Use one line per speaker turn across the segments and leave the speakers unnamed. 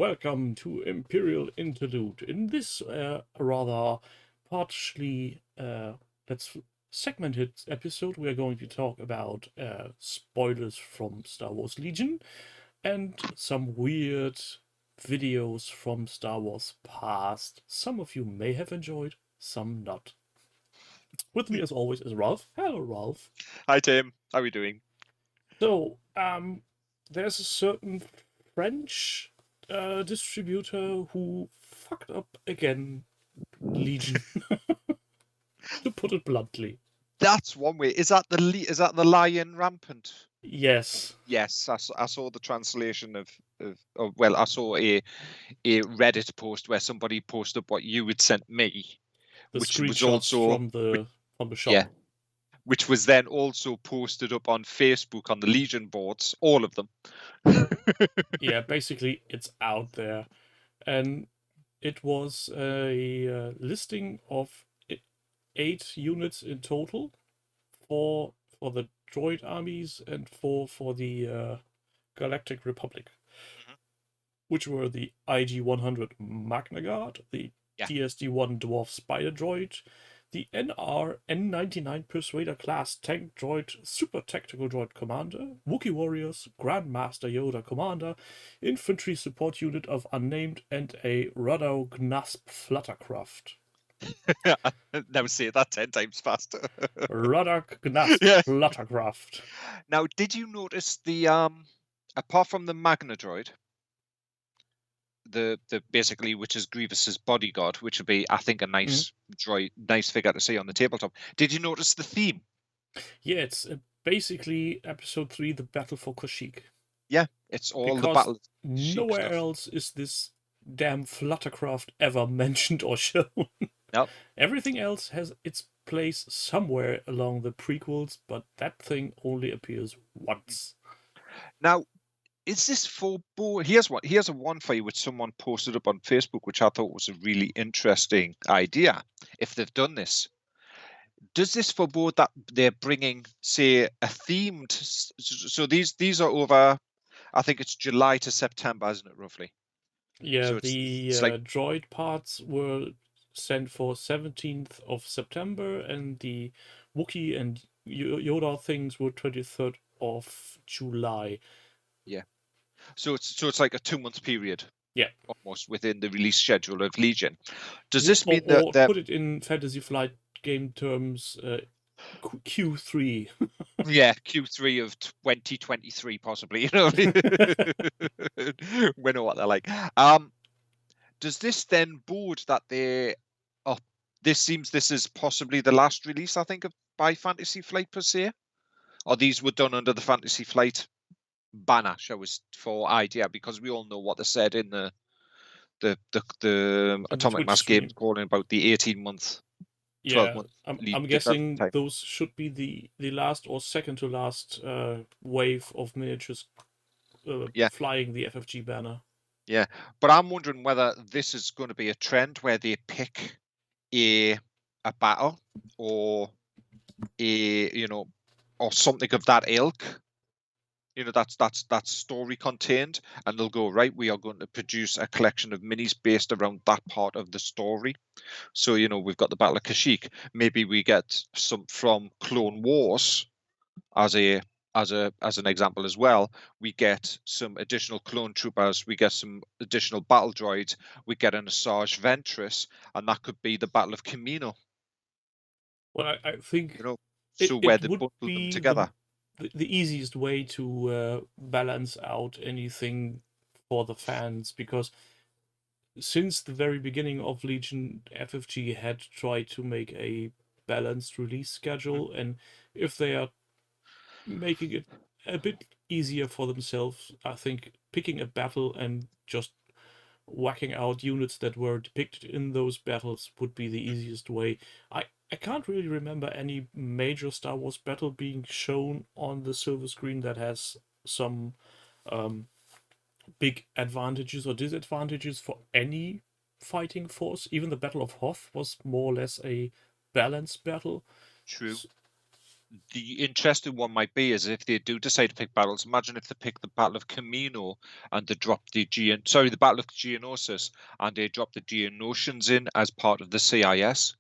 welcome to Imperial Interlude. In this rather partially let's segmented episode, we are going to talk about spoilers from Star Wars Legion and some weird videos from Star Wars past. Some of you may have enjoyed, some not. With me, as always, is Ralph. Hello, Ralph.
Hi, Tim. How are you doing?
So, there's a certain French distributor who fucked up again Legion, to put it bluntly.
That's one way. Is that the Lion Rampant?
Yes.
Yes, I saw the translation of well, I saw a Reddit post where somebody posted what you had sent me,
The
which was
screenshots
also
from the shop.
yeah, which was then also posted up on Facebook on the Legion boards, all of them.
Yeah, basically it's out there, and it was a listing of 8 units in total for the droid armies and for the Galactic Republic, which were the IG-100 Magna Guard, the
Yeah.
DSD-1 Dwarf Spider Droid, the NR N99 Persuader class tank droid, super tactical droid commander, Wookiee warriors, Grandmaster Yoda commander, infantry support unit of unnamed, and a Ruddow Gnasp Fluttercraft.
Now say that 10 times faster.
Ruddow Gnasp
Yeah.
Fluttercraft.
Now, did you notice the apart from the Magna droid, the basically, which is Grievous's bodyguard, which would be, I think, a nice droid, nice figure to see on the tabletop. Did you notice the theme?
Yeah, it's basically Episode 3, The Battle for Kashyyyk.
Yeah, it's all
because
the battle.
Nowhere else is this damn Fluttercraft ever mentioned or shown.
Nope.
Everything else has its place somewhere along the prequels, but that thing only appears once.
Now, is this for board? Here's a one for you, which someone posted up on Facebook, which I thought was a really interesting idea. If they've done this, does this forebode that they're bringing, say, a themed? So these are over. I think it's July to September, isn't it, roughly?
Yeah,
So
it's like droid parts were sent for 17th of September, and the Wookiee and Yoda things were 23rd of July.
Yeah. So it's like a 2-month period.
Yeah.
Almost within the release schedule of Legion. Does this mean that
put it in Fantasy Flight game terms, Q3?
Yeah, Q3 of 2023, possibly. You know, we know what they're like. Does this then bode that this is possibly the last release, I think, by Fantasy Flight per se, or these were done under the Fantasy Flight banner, shall we, for idea, because we all know what they said in the Atomic Mass games calling about the 18-month.
Yeah, I'm guessing those should be the last or second to last wave of miniatures flying the FFG banner.
Yeah, but I'm wondering whether this is going to be a trend where they pick a battle or or something of that ilk. That's story contained, and they'll go, right, we are going to produce a collection of minis based around that part of the story. So we've got the Battle of Kashyyyk. Maybe we get some from Clone Wars as an example as well. We get some additional clone troopers, we get some additional battle droids, we get an Asajj Ventress, and that could be the Battle of Kamino.
Well, I think
where they bundle them together.
The easiest way to balance out anything for the fans, because since the very beginning of Legion, FFG had tried to make a balanced release schedule, and if they are making it a bit easier for themselves, I think picking a battle and just whacking out units that were depicted in those battles would be the easiest way. I can't really remember any major Star Wars battle being shown on the silver screen that has some big advantages or disadvantages for any fighting force. Even the Battle of Hoth was more or less a balanced battle.
True. The interesting one might be is if they do decide to pick battles. Imagine if they pick the Battle of Camino and they drop the the Battle of Geonosis, and they drop the Geonosians in as part of the CIS.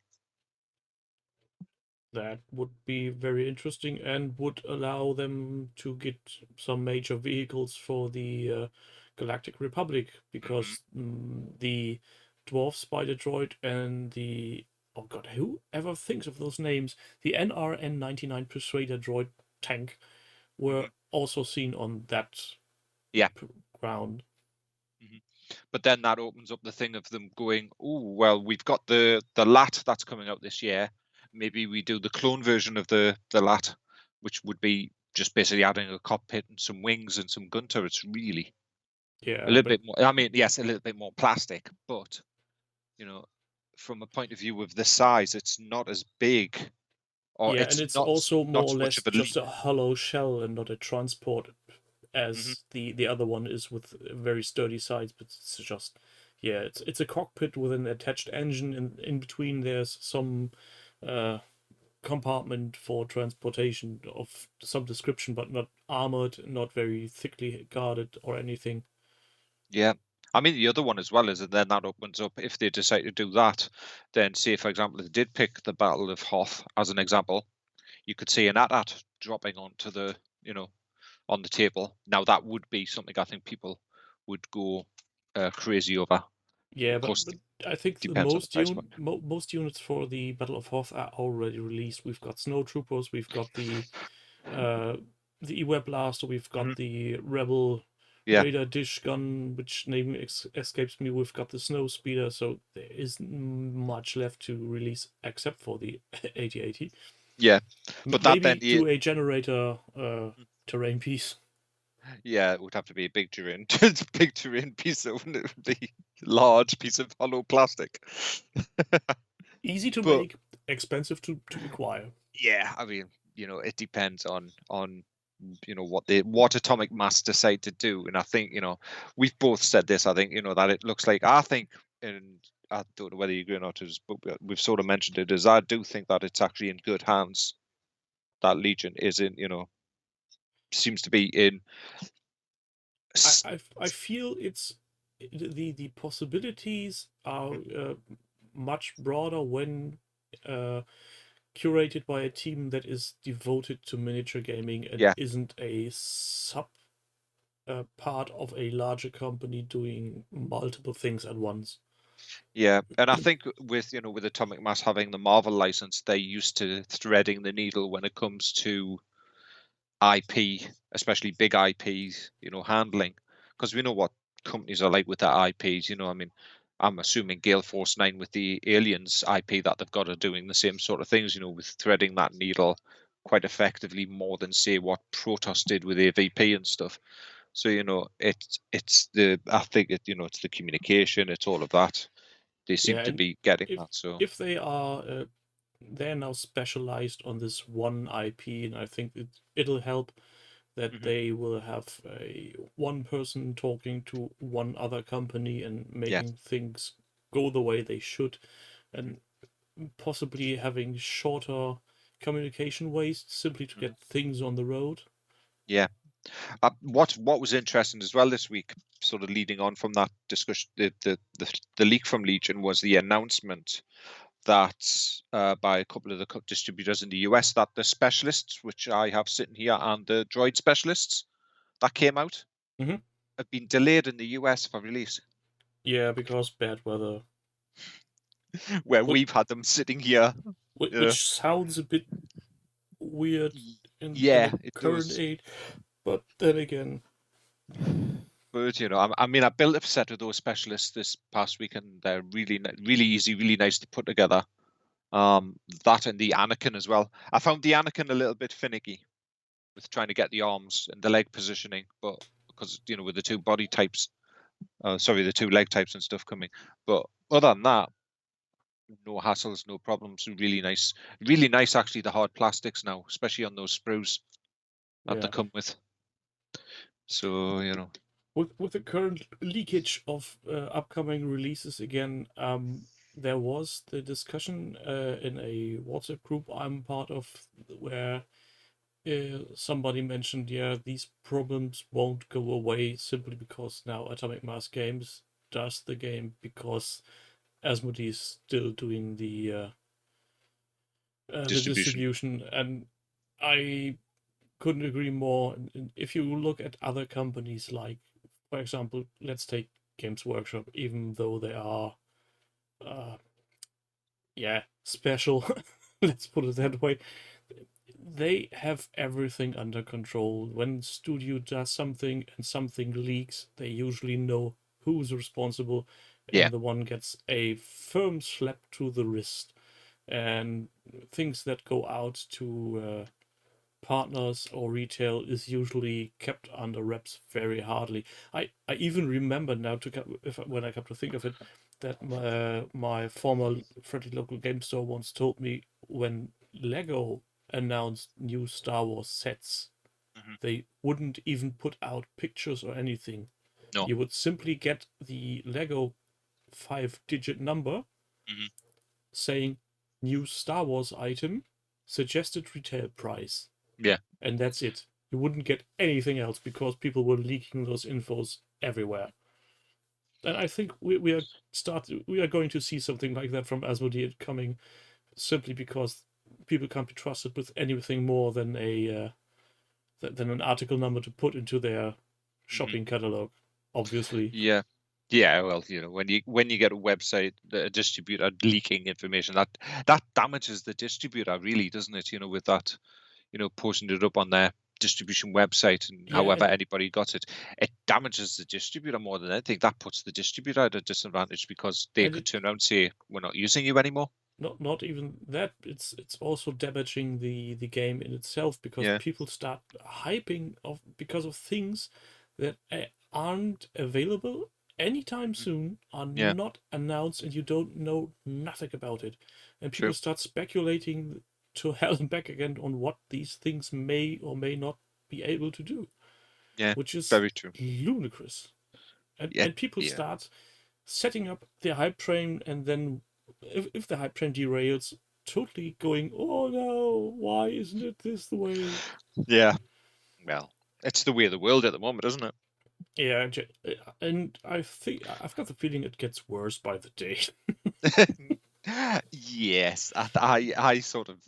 That would be very interesting and would allow them to get some major vehicles for the Galactic Republic, because the Dwarf Spider Droid and the, oh god, who ever thinks of those names? The NRN-99 Persuader Droid tank were
Mhm.
also seen on that
Yeah.
ground.
But then that opens up the thing of them going, oh, well, we've got the LAT that's coming out this year. Maybe we do the clone version of the LAT, which would be just basically adding a cockpit and some wings and some gun turrets, really. A
Yeah,
little
but
bit more, I mean, yes, a little bit more plastic, but, from a point of view of the size, it's not as big, or
yeah, and
it's
it's
not
also
not
more or
so much
less
of a
just
leap.
a hollow shell and not a transport,
Hmm.
as the other one is, with very sturdy sides. But it's just, yeah, it's a cockpit with an attached engine, and in between there's some uh, compartment for transportation of some description, but not armored, not very thickly guarded or anything.
Yeah. I mean, the other one as well is that then that opens up, if they decide to do that, then say, for example, they did pick the Battle of Hoth as an example, you could see an AT-AT dropping onto on the table. Now, that would be something I think people would go crazy over.
Yeah,
Of course,
but I think the
depends on the price point.
most units for the Battle of Hoth are already released. We've got snowtroopers, we've got uh, the E-Web Blaster, we've
Hmm.
got the Rebel
Yeah,
radar dish gun, which name escapes me. We've got the snow speeder, so there isn't much left to release except for the 8080.
yeah. But that then,
Maybe do a generator terrain piece.
yeah, it would have to be a big terrain, big terrain piece, wouldn't it? The large piece of hollow plastic.
Easy to
But
make, expensive to acquire.
yeah, I mean, it depends on what atomic mass decide to do. And I think, we've both said this. I think, that it looks like, I think, and I don't know whether you agree or not, but we've sort of mentioned it, is I do think that it's actually in good hands. That Legion is in, seems to be in.
I feel it's the possibilities are much broader when uh, curated by a team that is devoted to miniature gaming and
Yeah,
isn't a sub part of a larger company doing multiple things at once.
yeah, and I think with atomic mass having the Marvel license, they're used to threading the needle when it comes to IP, especially big IPs, handling, because we know what companies are like with their IPs. I mean, I'm assuming Gale Force 9 with the Aliens IP that they've got are doing the same sort of things, with threading that needle quite effectively more than say what Protoss did with AVP and stuff. So, it's I think it's the communication, it's all of that. They seem
Yeah,
to
and
be getting
if
that. So,
if they are they're now specialized on this one IP, and I think it'll help that
mhm,
they will have a one person talking to one other company and
yeah,
making things go the way they should, and possibly having shorter communication ways simply to
mhm,
get things on the road.
yeah. What was interesting as well this week, sort of leading on from that discussion, the leak from Legion was the announcement that by a couple of the distributors in the US that the specialists, which I have sitting here, and the droid specialists that came out
Hmm.
have been delayed in the US for release,
Yeah, because bad weather,
where
which,
we've had them sitting here. Uh,
which sounds a bit weird in
yeah,
the
it
current
does.
age, but then again,
But I mean, I built a set of those specialists this past week, and they're really, really easy, really nice to put together. That and the Anakin as well. I found the Anakin a little bit finicky with trying to get the arms and the leg positioning, but because with the two body types, the two leg types and stuff coming. But other than that, no hassles, no problems. Really nice actually. The hard plastics now, especially on those sprues that they
yeah.
come with. So
With the current leakage of upcoming releases again, there was the discussion in a WhatsApp group I'm part of, where somebody mentioned, yeah, these problems won't go away simply because now Atomic Mass Games does the game because Asmodee is still doing the
Distribution.
distribution, and I couldn't agree more. And if you look at other companies, like, for example, let's take Games Workshop, even though they are, uh, yeah, special, let's put it that way, they have everything under control. When studio does something and something leaks, they usually know who's responsible,
Yeah.
and the one gets a firm slap to the wrist. And things that go out to partners or retail is usually kept under wraps very hardly. I even remember now when I come to think of it, that my former friendly local game store once told me when Lego announced new Star Wars sets,
Hmm.
they wouldn't even put out pictures or anything.
No.
You would simply get the Lego 5-digit number
Hmm.
saying new Star Wars item, suggested retail price,
Yeah.
and that's it. You wouldn't get anything else because people were leaking those infos everywhere. And I think we are going to see something like that from Asmodee coming, simply because people can't be trusted with anything more than a than an article number to put into their
Hmm.
shopping catalog. Obviously,
Yeah. Yeah, well, when you get a website, a distributor leaking information, that damages the distributor, really, doesn't it? With that, posting it up on their distribution website, and
yeah,
however
and
anybody got it, it damages the distributor more than anything. That puts the distributor at a disadvantage because they
and
could
it
turn around and say, "We're not using you anymore."
not even that. It's also damaging the game in itself because
Yeah.
people start hyping of because of things that aren't available anytime
Mhm.
soon, are
Yeah.
not announced, and you don't know nothing about it, and people
True.
start speculating to hell and back again on what these things may or may not be able to do,
Yeah.
which is
Very true.
ludicrous. and
Yeah.
and people
Yeah.
start setting up their hype train, and then if the hype train derails, totally going, oh no, why isn't it this the way?
Yeah. Well, it's the way of the world at the moment, isn't it?
Yeah, and I think I've got the feeling it gets worse by the day.
Yes, I sort of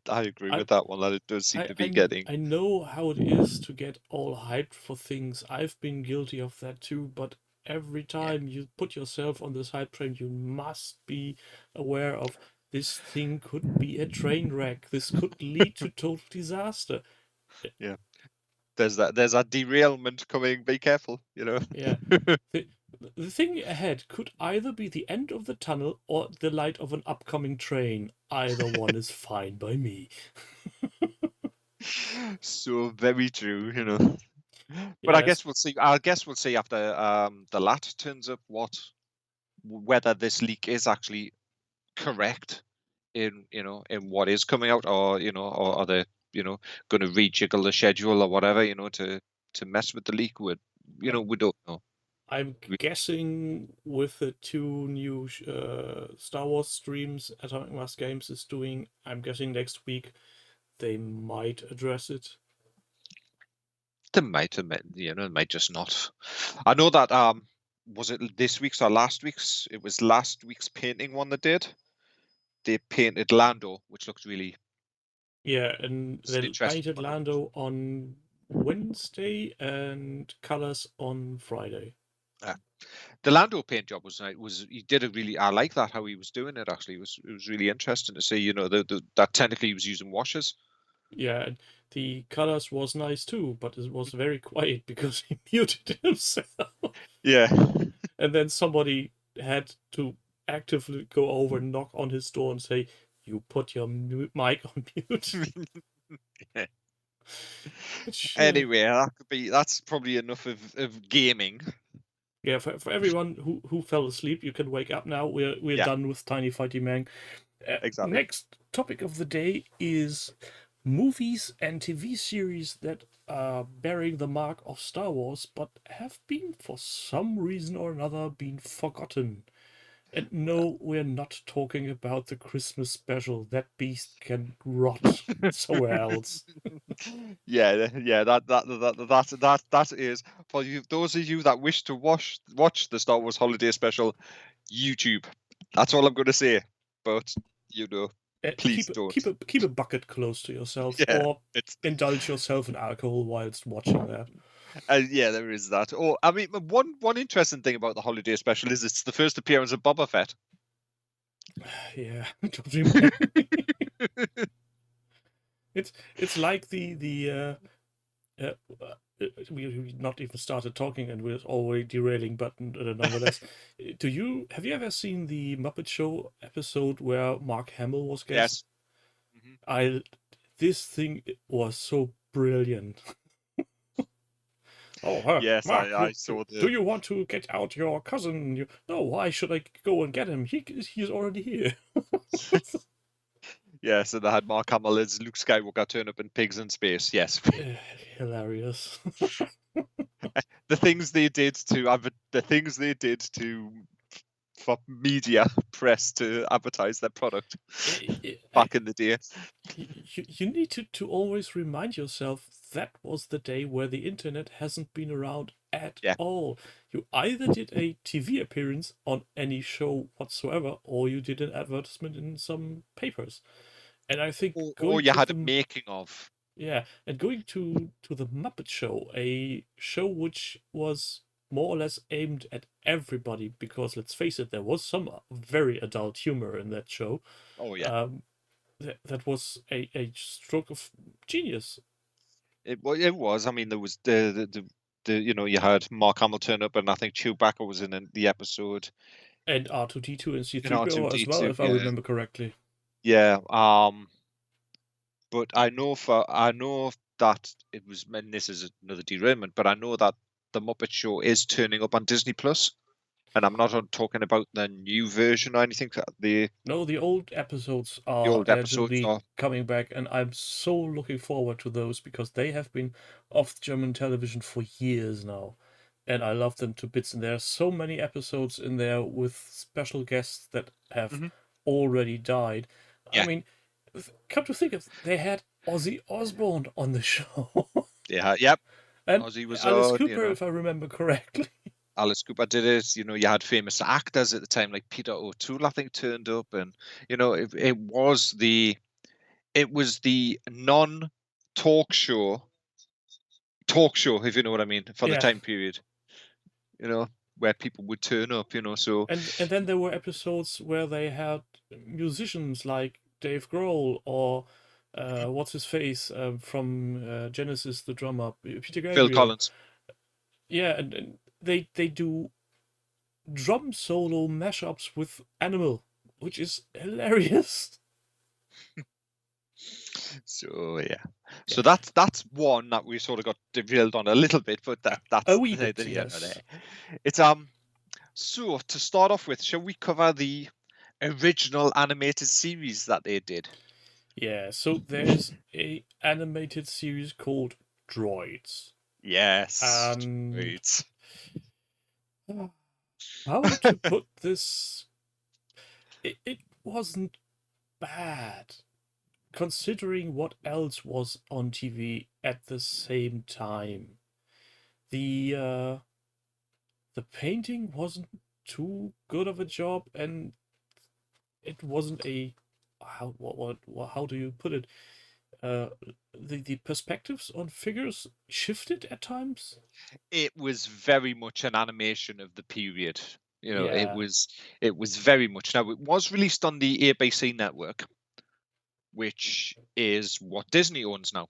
I agree
I
with that one, that it does seem
I
to be
I
getting.
I know how it is to get all hyped for things. I've been guilty of that too, but every
Yeah.
time you put yourself on this hype train, you must be aware of this thing could be a train wreck. This could lead to total disaster.
Yeah. There's that derailment coming. Be careful.
Yeah. The, the thing ahead could either be the end of the tunnel or the light of an upcoming train. Either one is fine by me.
So very true. But I
Yes.
guess we'll see. I guess we'll see after the lat turns up whether this leak is actually correct in what is coming out, or are they going to rejiggle the schedule or whatever, to mess with the leak. We don't know.
I'm
We-
guessing with the two new Star Wars streams Atomic Mass Games is doing, I'm guessing next week they might address it.
they might admit, they might just not. I know that was it this week's or last week's? It was last week's painting one they painted Lando, which looked really
Yeah, and
it's an
they
interesting
painted
one.
Lando on Wednesday and colors on Friday.
Yeah. The Lando paint job was he did a really, I like that how he was doing it. Actually, it was really interesting to see. That technically he was using washes.
Yeah, and the colors was nice too, but it was very quiet because he muted himself.
Yeah.
And then somebody had to actively go over, knock on his door, and say, "You put your mic on mute." Which,
Anyway, that's probably enough of gaming.
yeah, for everyone who fell asleep, you can wake up now. We're
Yeah,
done with Tiny Fighty Man.
exactly.
Next topic of the day is movies and TV series that are bearing the mark of Star Wars, but have been, for some reason or another, been forgotten. And no, we're not talking about the Christmas special. That beast can rot somewhere else.
Yeah. That is for you. Those of you that wish to watch the Star Wars Holiday Special, YouTube. That's all I'm going to say. But please don't.
Keep a bucket close to yourself,
Yeah,
or
it's
indulge yourself in alcohol whilst watching that.
yeah, there is that. Oh, I mean, one interesting thing about the Holiday Special is it's the first appearance of Boba Fett.
Yeah, don't remind me. It's like uh, we not even started talking and we're already derailing, but nonetheless, have you ever seen the Muppet Show episode where Mark Hamill was guest?
Yes. Mhm.
I This thing was so brilliant. Oh,
Yes,
Mark,
I saw
do
the
you want to get out your cousin? No, why should I go and get him? He's already here.
yes, and I had Mark Hamill as Luke Skywalker turn up in Pigs in Space. Yes,
Hilarious.
the things they did to for media press to advertise their product back in the day.
You need to always remind yourself that was the day where the internet hasn't been around at
Yeah.
all. You either did a TV appearance on any show whatsoever, or you did an advertisement in some papers. And I think
Or you had a making of.
yeah, and going to the Muppet Show, a show which was more or less aimed at everybody, because let's face it, there was some very adult humor in that show.
Oh yeah.
Um, that was a stroke of genius.
It was. I mean, there was you had Mark Hamill turn up, and I think Chewbacca was in the episode.
And R2D2 and
In
C3PO as well,
R2D2,
if I remember correctly.
yeah. But I know that it was. And this is another derailment, but I know that the Muppet Show is turning up on Disney Plus, and I'm not talking about the new version or anything.
No, the old episodes
The
are
old episodes
allegedly
are.
coming back, and I'm so looking forward to those because they have been off German television for years now. And I love them to bits. And there are so many episodes in there with special guests that have
Mhm.
already died. I
Yeah,
mean, come to think of they had Ozzy Osbourne on the show.
yeah, yep.
And
Ozzy was
Alice
on.
Cooper, if I remember correctly.
Alice Cooper did it. You had famous actors at the time like Peter O'Toole, I think, turned up, and it was the non-talk show talk show, if you know what I mean, for the
Yeah.
time period. Where people would turn up. So
And then there were episodes where they had musicians like Dave Grohl or what's his face from Genesis, the drummer, Peter
Phil
Gabriel.
Collins.
Yeah, and they do drum solo mashups with Animal, which is hilarious.
So yeah.
Yeah.
So that's one that we sort of got derailed on a little bit, but that's
A wee bit,
the
yes.
there. It's So to start off with, shall we cover the original animated series that they did?
Yeah, so there's a animated series called Droids.
Yes.
And
Right.
how to put this? It wasn't bad, considering what else was on TV at the same time. The the painting wasn't too good of a job, and it wasn't a how do you put it? Uh, the perspectives on figures shifted at times.
It was very much an animation of the period. It
Yeah,
was very much. Now it was released on the ABC network, which is what Disney owns now.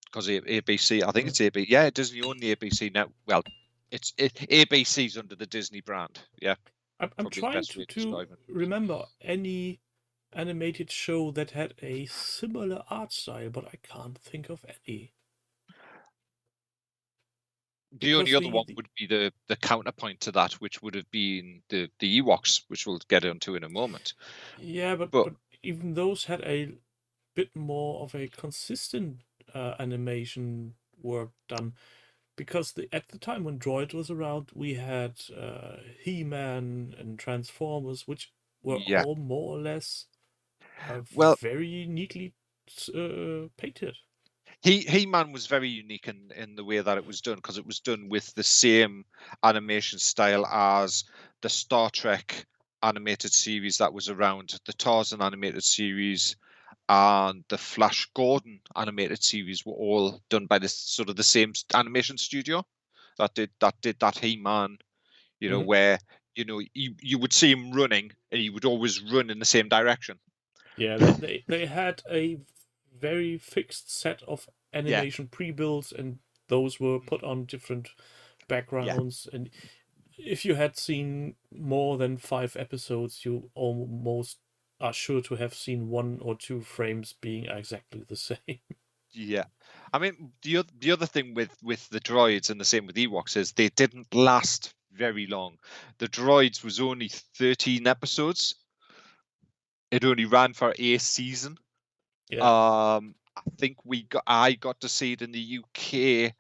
Because ABC, I think it's ABC. Yeah, Disney own the ABC now. Well, ABC's under the Disney brand. Yeah,
I'm
probably the
trying
best way to
to
describe it.
remember any animated show that had a similar art style, but I can't think of any.
The only
Because
other one would be the counterpoint to that, which would have been the Ewoks, which we'll get into in a moment.
yeah,
But
but even those had a bit more of a consistent animation work done. because at the time when Droid was around, we had He-Man and Transformers, which were
Yeah.
all more or less
Well,
very neatly painted.
He-Man was very unique in the way that it was done, because it was done with the same animation style as the Star Trek animated series that was around, the Tarzan animated series, and the Flash Gordon animated series were all done by this sort of the same animation studio that He-Man,
Mhm.
where you would see him running and he would always run in the same direction.
Yeah, they had a very fixed set of
Yeah,
animation pre-builds, and those were put on different
yeah,
backgrounds. And if you had seen more than 5 episodes, you almost are sure to have seen 1 or 2 frames being exactly the same.
yeah. I mean, the other thing with the droids, and the same with Ewoks, is they didn't last very long. The droids was only 13 episodes. It only ran for a season.
Yeah.
I think I got to see it in the UK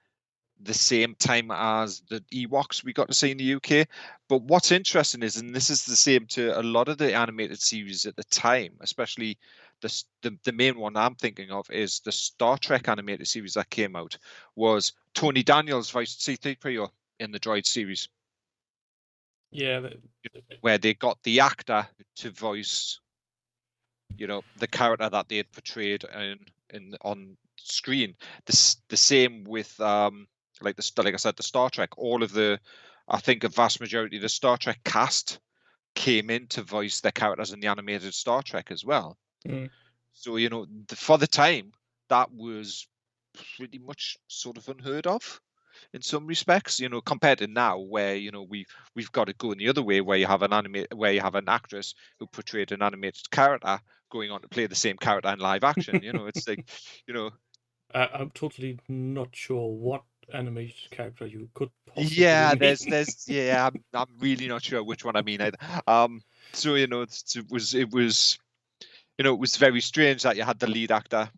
the same time as the Ewoks we got to see in the UK. But what's interesting is, and this is the same to a lot of the animated series at the time, especially the main one I'm thinking of is the Star Trek animated series that came out, was Tony Daniels voiced C-3PO in the Droid series,
Yeah.
where they got the actor to voice the character that they had portrayed in on screen. The same with like I said, the Star Trek. I think a vast majority of the Star Trek cast came in to voice their characters in the animated Star Trek as well.
Mm.
So for the time, that was pretty much sort of unheard of in some respects, compared to now, where we've got to go in the other way, where you have an actress who portrayed an animated character going on to play the same character in live action. It's like, you know,
I'm totally not sure what animated character you could possibly
yeah,
mean.
yeah, I'm really not sure which one I mean either. So it was very strange that you had the lead actor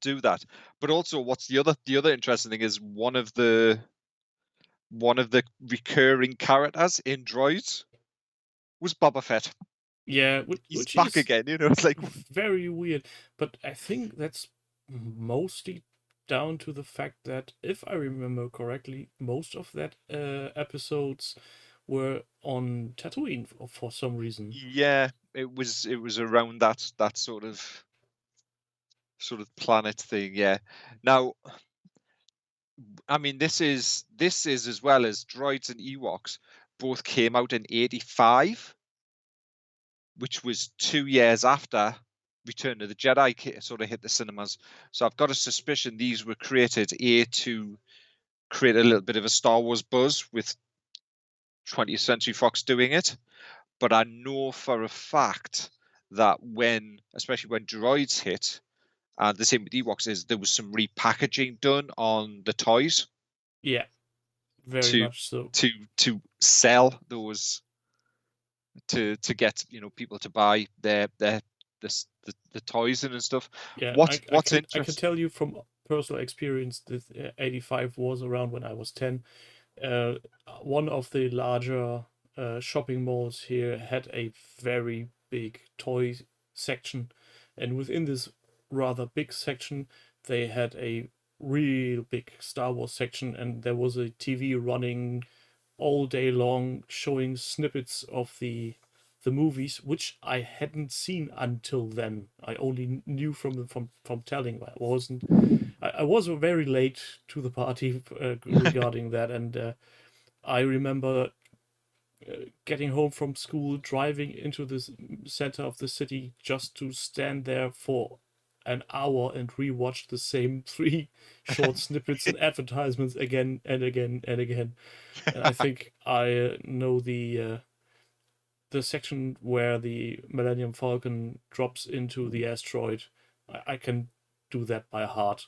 do that. But also, what's the other interesting thing is one of the recurring characters in Droids was Boba Fett.
Yeah,
He's
which
back
is
again. It's like,
very weird, but I think that's mostly down to the fact that, if I remember correctly, most of that episodes were on Tatooine for some reason.
yeah, it was around that sort of planet thing. Yeah. Now, I mean, this is as well as Droids and Ewoks both came out in '85, which was 2 years after Return of the Jedi sort of hit the cinemas. So I've got a suspicion these were created to create a little bit of a Star Wars buzz with 20th Century Fox doing it. But I know for a fact that especially when Droids hit, and the same with Ewoks, is there was some repackaging done on the toys
Yeah, very
to
much so.
to sell those, to get people to buy the toys and stuff.
Yeah,
What's
I can
interesting?
tell you from personal experience that 85 was around when I was 10. Uh, One of the larger shopping malls here had a very big toy section, and within this rather big section, they had a real big Star Wars section, and there was a TV running all day long showing snippets of the movies, which I hadn't seen until then. I only knew from telling. I was very late to the party regarding that, and I remember getting home from school, driving into the center of the city just to stand there for an hour and rewatch the same three short snippets and advertisements again and again and again. And I think I know the section where the Millennium Falcon drops into the asteroid. I can do that by heart.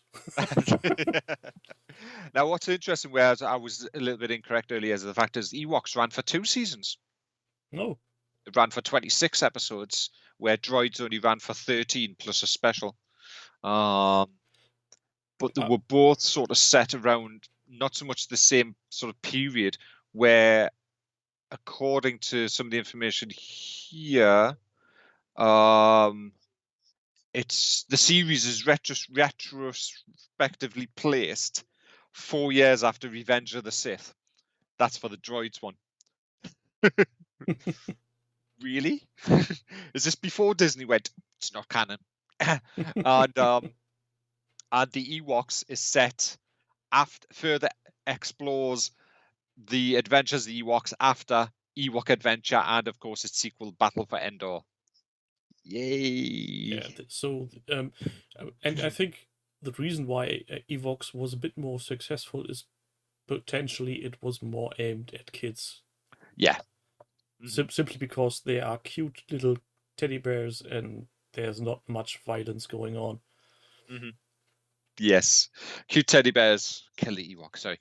Now, what's interesting, where I was a little bit incorrect earlier, is the fact is Ewoks ran for 2 seasons.
No.
It ran for 26 episodes, where Droids only ran for 13 plus a special. Um, but they were both sort of set around not so much the same sort of period, where, according to some of the information here, it's the series is retrospectively placed 4 years after Revenge of the Sith. That's for the droids one. Really? Is this before Disney went, it's not canon? And the Ewoks is set after, further explores the adventures of the Ewoks after Ewok Adventure, and of course its sequel, Battle for Endor. Yay!
Yeah. So, and I think the reason why Evox was a bit more successful is potentially it was more aimed at kids.
Yeah.
Simply because they are cute little teddy bears and there's not much violence going on.
Yes. Cute teddy bears kill the Ewok, sorry.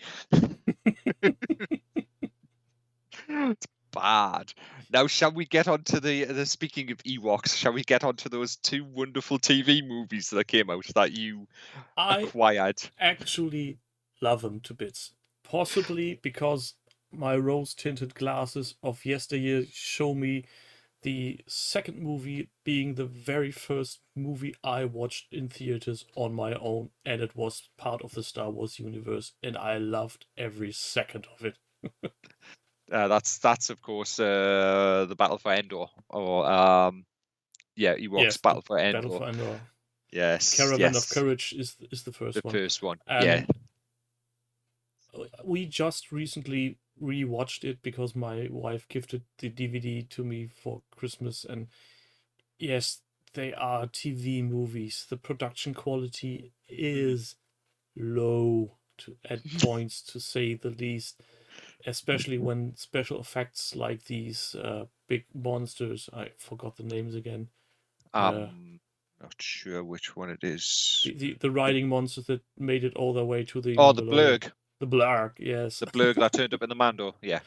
It's bad. Now, shall we get on to the speaking of Ewoks, shall we get on to those 2 wonderful TV movies that came out that you acquired?
I actually love them to bits. Possibly because my rose-tinted glasses of yesteryear show me the second movie being the very first movie I watched in theaters on my own, and it was part of the Star Wars universe, and I loved every second of it.
That's of course the Battle for Endor, or Ewoks
Yes,
Battle for Endor.
Battle for Endor.
Yes,
Caravan
yes.
of Courage is the first one.
The first one, yeah.
We just recently rewatched it because my wife gifted the DVD to me for Christmas, and yes, they are TV movies. The production quality is low at points, to say the least, especially when special effects like these big monsters, I forgot the names again.
Not sure which one it is.
The riding monsters that made it all the way to the
the Blurg.
The Blurg, yes.
The Blurg that turned up in the Mando, yeah.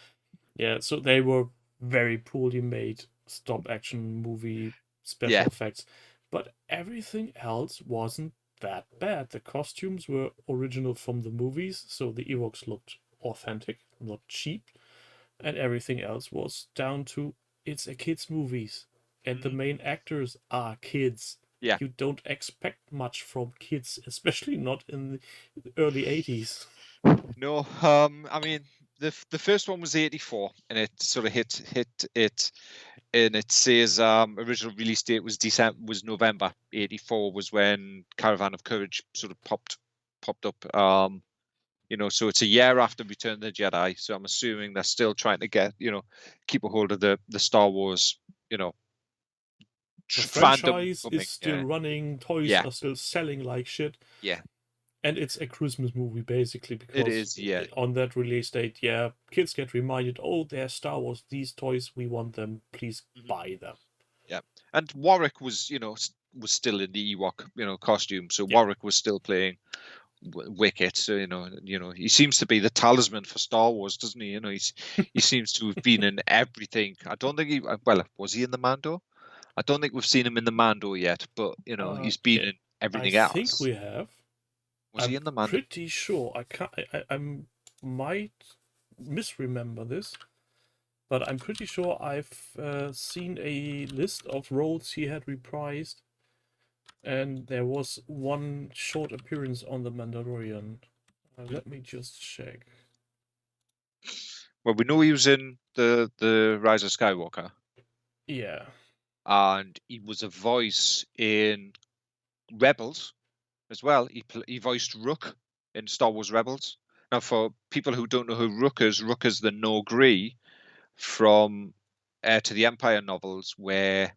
Yeah, so they were very poorly made stop action movie special effects, but everything else wasn't that bad. The costumes were original from the movies, so the Ewoks looked authentic, not cheap, and everything else was down to it's a kids' movies, and the main actors are kids.
Yeah.
You don't expect much from kids, especially not in the early 80s.
No, I mean, the first one was 84, and it sort of hit it, and it says original release date was November 84 was when Caravan of Courage sort of popped up. So it's a year after Return of the Jedi. So I'm assuming they're still trying to get, keep a hold of the Star Wars,
the franchise is still running. Toys are still selling like shit.
Yeah.
And it's a Christmas movie, basically, because
it is, yeah.
On that release date, kids get reminded, oh, they're Star Wars. These toys, we want them. Please buy them.
Yeah. And Warwick was, was still in the Ewok, costume. So Warwick was still playing Wicket. So, he seems to be the talisman for Star Wars, doesn't he? He seems to have been in everything. I don't think was he in the Mando? I don't think we've seen him in the Mando yet, but he's been in everything else.
I think we have.
Was he in the Mando?
I'm pretty sure. I might misremember this, but I'm pretty sure I've seen a list of roles he had reprised, and there was one short appearance on The Mandalorian. Let me just check.
Well, we know he was in the Rise of Skywalker.
Yeah.
And he was a voice in Rebels as well. He voiced Rook in Star Wars Rebels. Now, for people who don't know who Rook is the No-Gree from Heir to the Empire novels, where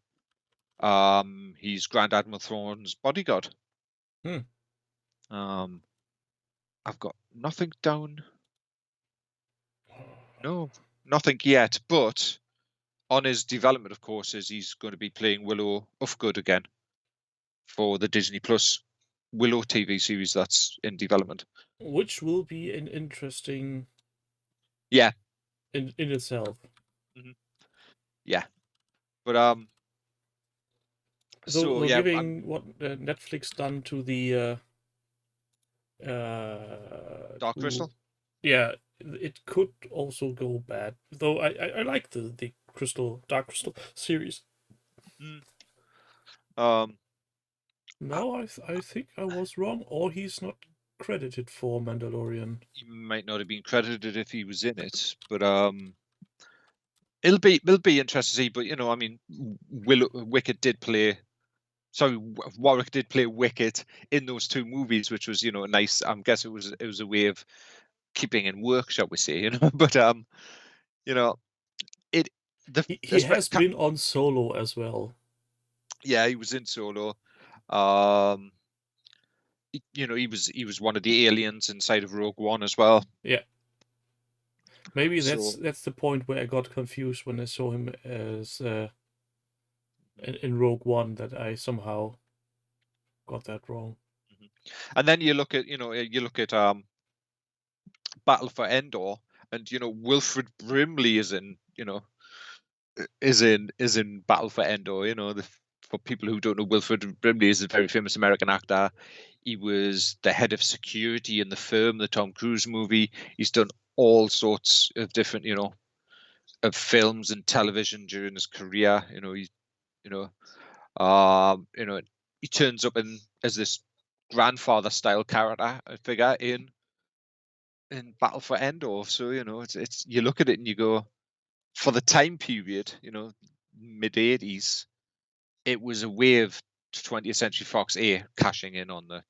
he's Grand Admiral Thrawn's bodyguard. I've got nothing down. No, nothing yet. But on his development, of course, is he's going to be playing Willow Ufgood again for the Disney Plus Willow TV series that's in development,
which will be an interesting in itself.
Yeah, but
so giving what Netflix done to the
Dark
To
Crystal.
yeah, it could also go bad. Though I like the Dark Crystal series.
Mm. Um, I-
No, I think I was wrong, or he's not credited for Mandalorian.
he might not have been credited if he was in it, but it'll be interesting to see. But I mean, Wicket did play. Sorry, Warwick did play Wicket in those two movies, which was a nice. I guess it was a way of keeping in work, shall we say? But you know, it the
He has been on Solo as well.
yeah, he was in Solo. Um, he was one of the aliens inside of Rogue One as well.
Yeah, maybe that's
So
that's the point where I got confused when I saw him as in Rogue One, that I somehow got that wrong.
and then you look at Battle for Endor, and Wilfred Brimley is in Battle for Endor. For people who don't know, Wilfred Brimley is a very famous American actor. He was the head of security in the firm, the Tom Cruise movie. He's done all sorts of different, of films and television during his career. You know, um, you know, he turns up as this grandfather style character figure in Battle for Endor. So it's you look at it and you go, for the time period, mid 80s, it was a way of 20th Century Fox cashing in on the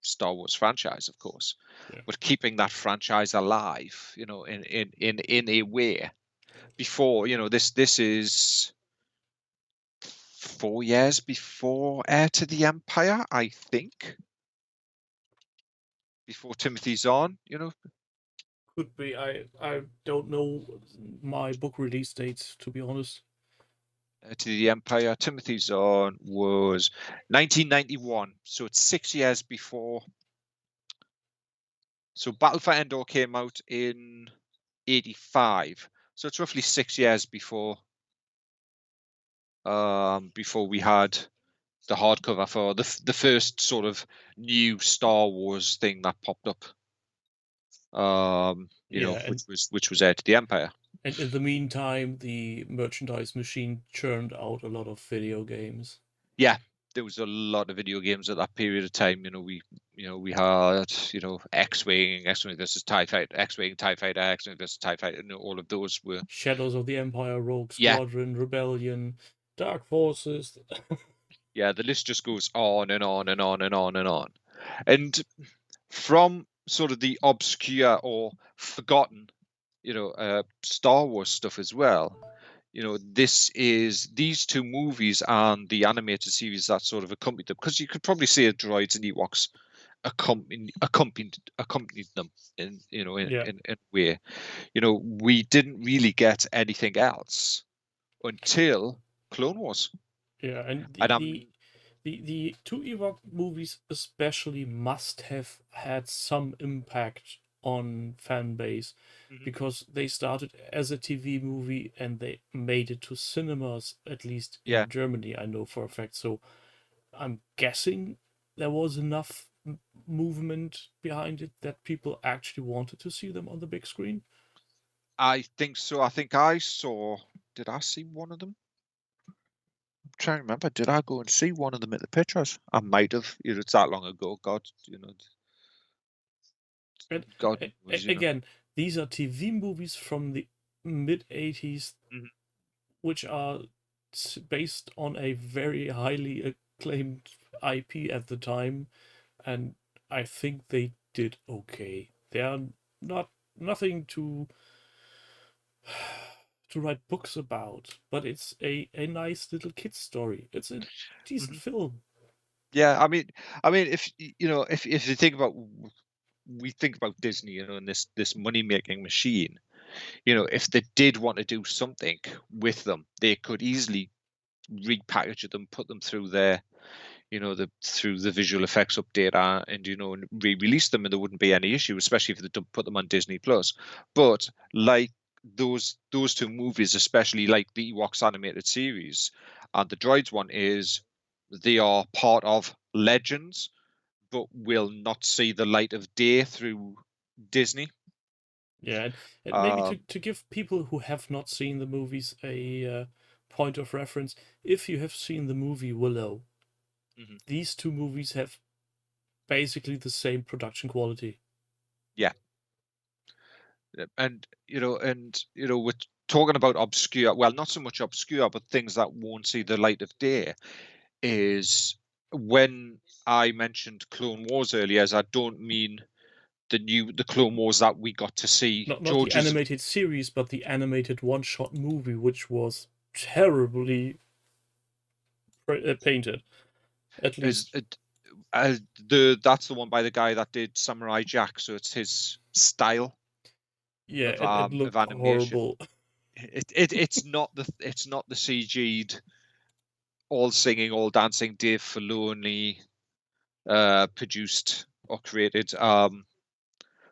Star Wars franchise, of course,
Yeah.
but keeping that franchise alive, in a way. Before, this is 4 years before Heir to the Empire, I think. Before Timothy Zahn,
Could be. I don't know my book release dates, to be honest.
Heir to the Empire. Timothy Zahn was 1991, so it's 6 years before. So Battle for Endor came out in 85, so it's roughly 6 years before we had the hardcover for the first sort of new Star Wars thing that popped up.
Yeah,
Which was Heir to the Empire.
and in the meantime, the merchandise machine churned out a lot of video games.
Yeah, there was a lot of video games at that period of time. We had X-wing versus TIE Fighter, X-wing, TIE Fighter, X-wing versus TIE Fighter, all of those were.
Shadows of the Empire, Rogue
Yeah,
Squadron, Rebellion, Dark Forces.
yeah, the list just goes on and on and on and on and on. And from sort of the obscure or forgotten, Star Wars stuff as well. These two movies and the animated series that sort of accompanied them, because you could probably say droids and Ewoks accompanied them in
Yeah,
a way. We didn't really get anything else until Clone Wars,
yeah, and
and
the two Ewok movies especially must have had some impact on fan base, because they started as a TV movie and they made it to cinemas, at least
yeah,
in Germany, I know for a fact. So I'm guessing there was enough movement behind it that people actually wanted to see them on the big screen.
I think so. I think I saw. Did I see one of them? I'm trying to remember. Did I go and see one of them at the pictures? I might have. It's that long ago.
And
God knows.
again, these are TV movies from the mid 80s,
Mhm.
which are based on a very highly acclaimed IP at the time, and I think they did okay. They are not nothing to write books about, but it's a nice little kid story. It's a decent
Mhm.
film.
Yeah, I mean, if you think about, we think about Disney, and this money making machine. If they did want to do something with them, they could easily repackage them, put them through through the visual effects update, and re-release them, and there wouldn't be any issue, especially if they don't put them on Disney Plus. But like those two movies, especially like the Ewoks animated series and the Droids one, they are part of Legends, but will not see the light of day through Disney.
Yeah, and maybe to give people who have not seen the movies a point of reference, if you have seen the movie Willow, these two movies have basically the same production quality.
Yeah. And we're talking about obscure, well, not so much obscure, but things that won't see the light of day. Is when I mentioned Clone Wars earlier, as I don't mean the Clone Wars that we got to see.
Not the
George's
animated series, but the animated one-shot movie, which was terribly painted, at least.
that's the one by the guy that did Samurai Jack, so it's his style
Yeah,
of
it looked
animation.
horrible.
It's not the CG'd all singing, all dancing Dave Filoni produced or created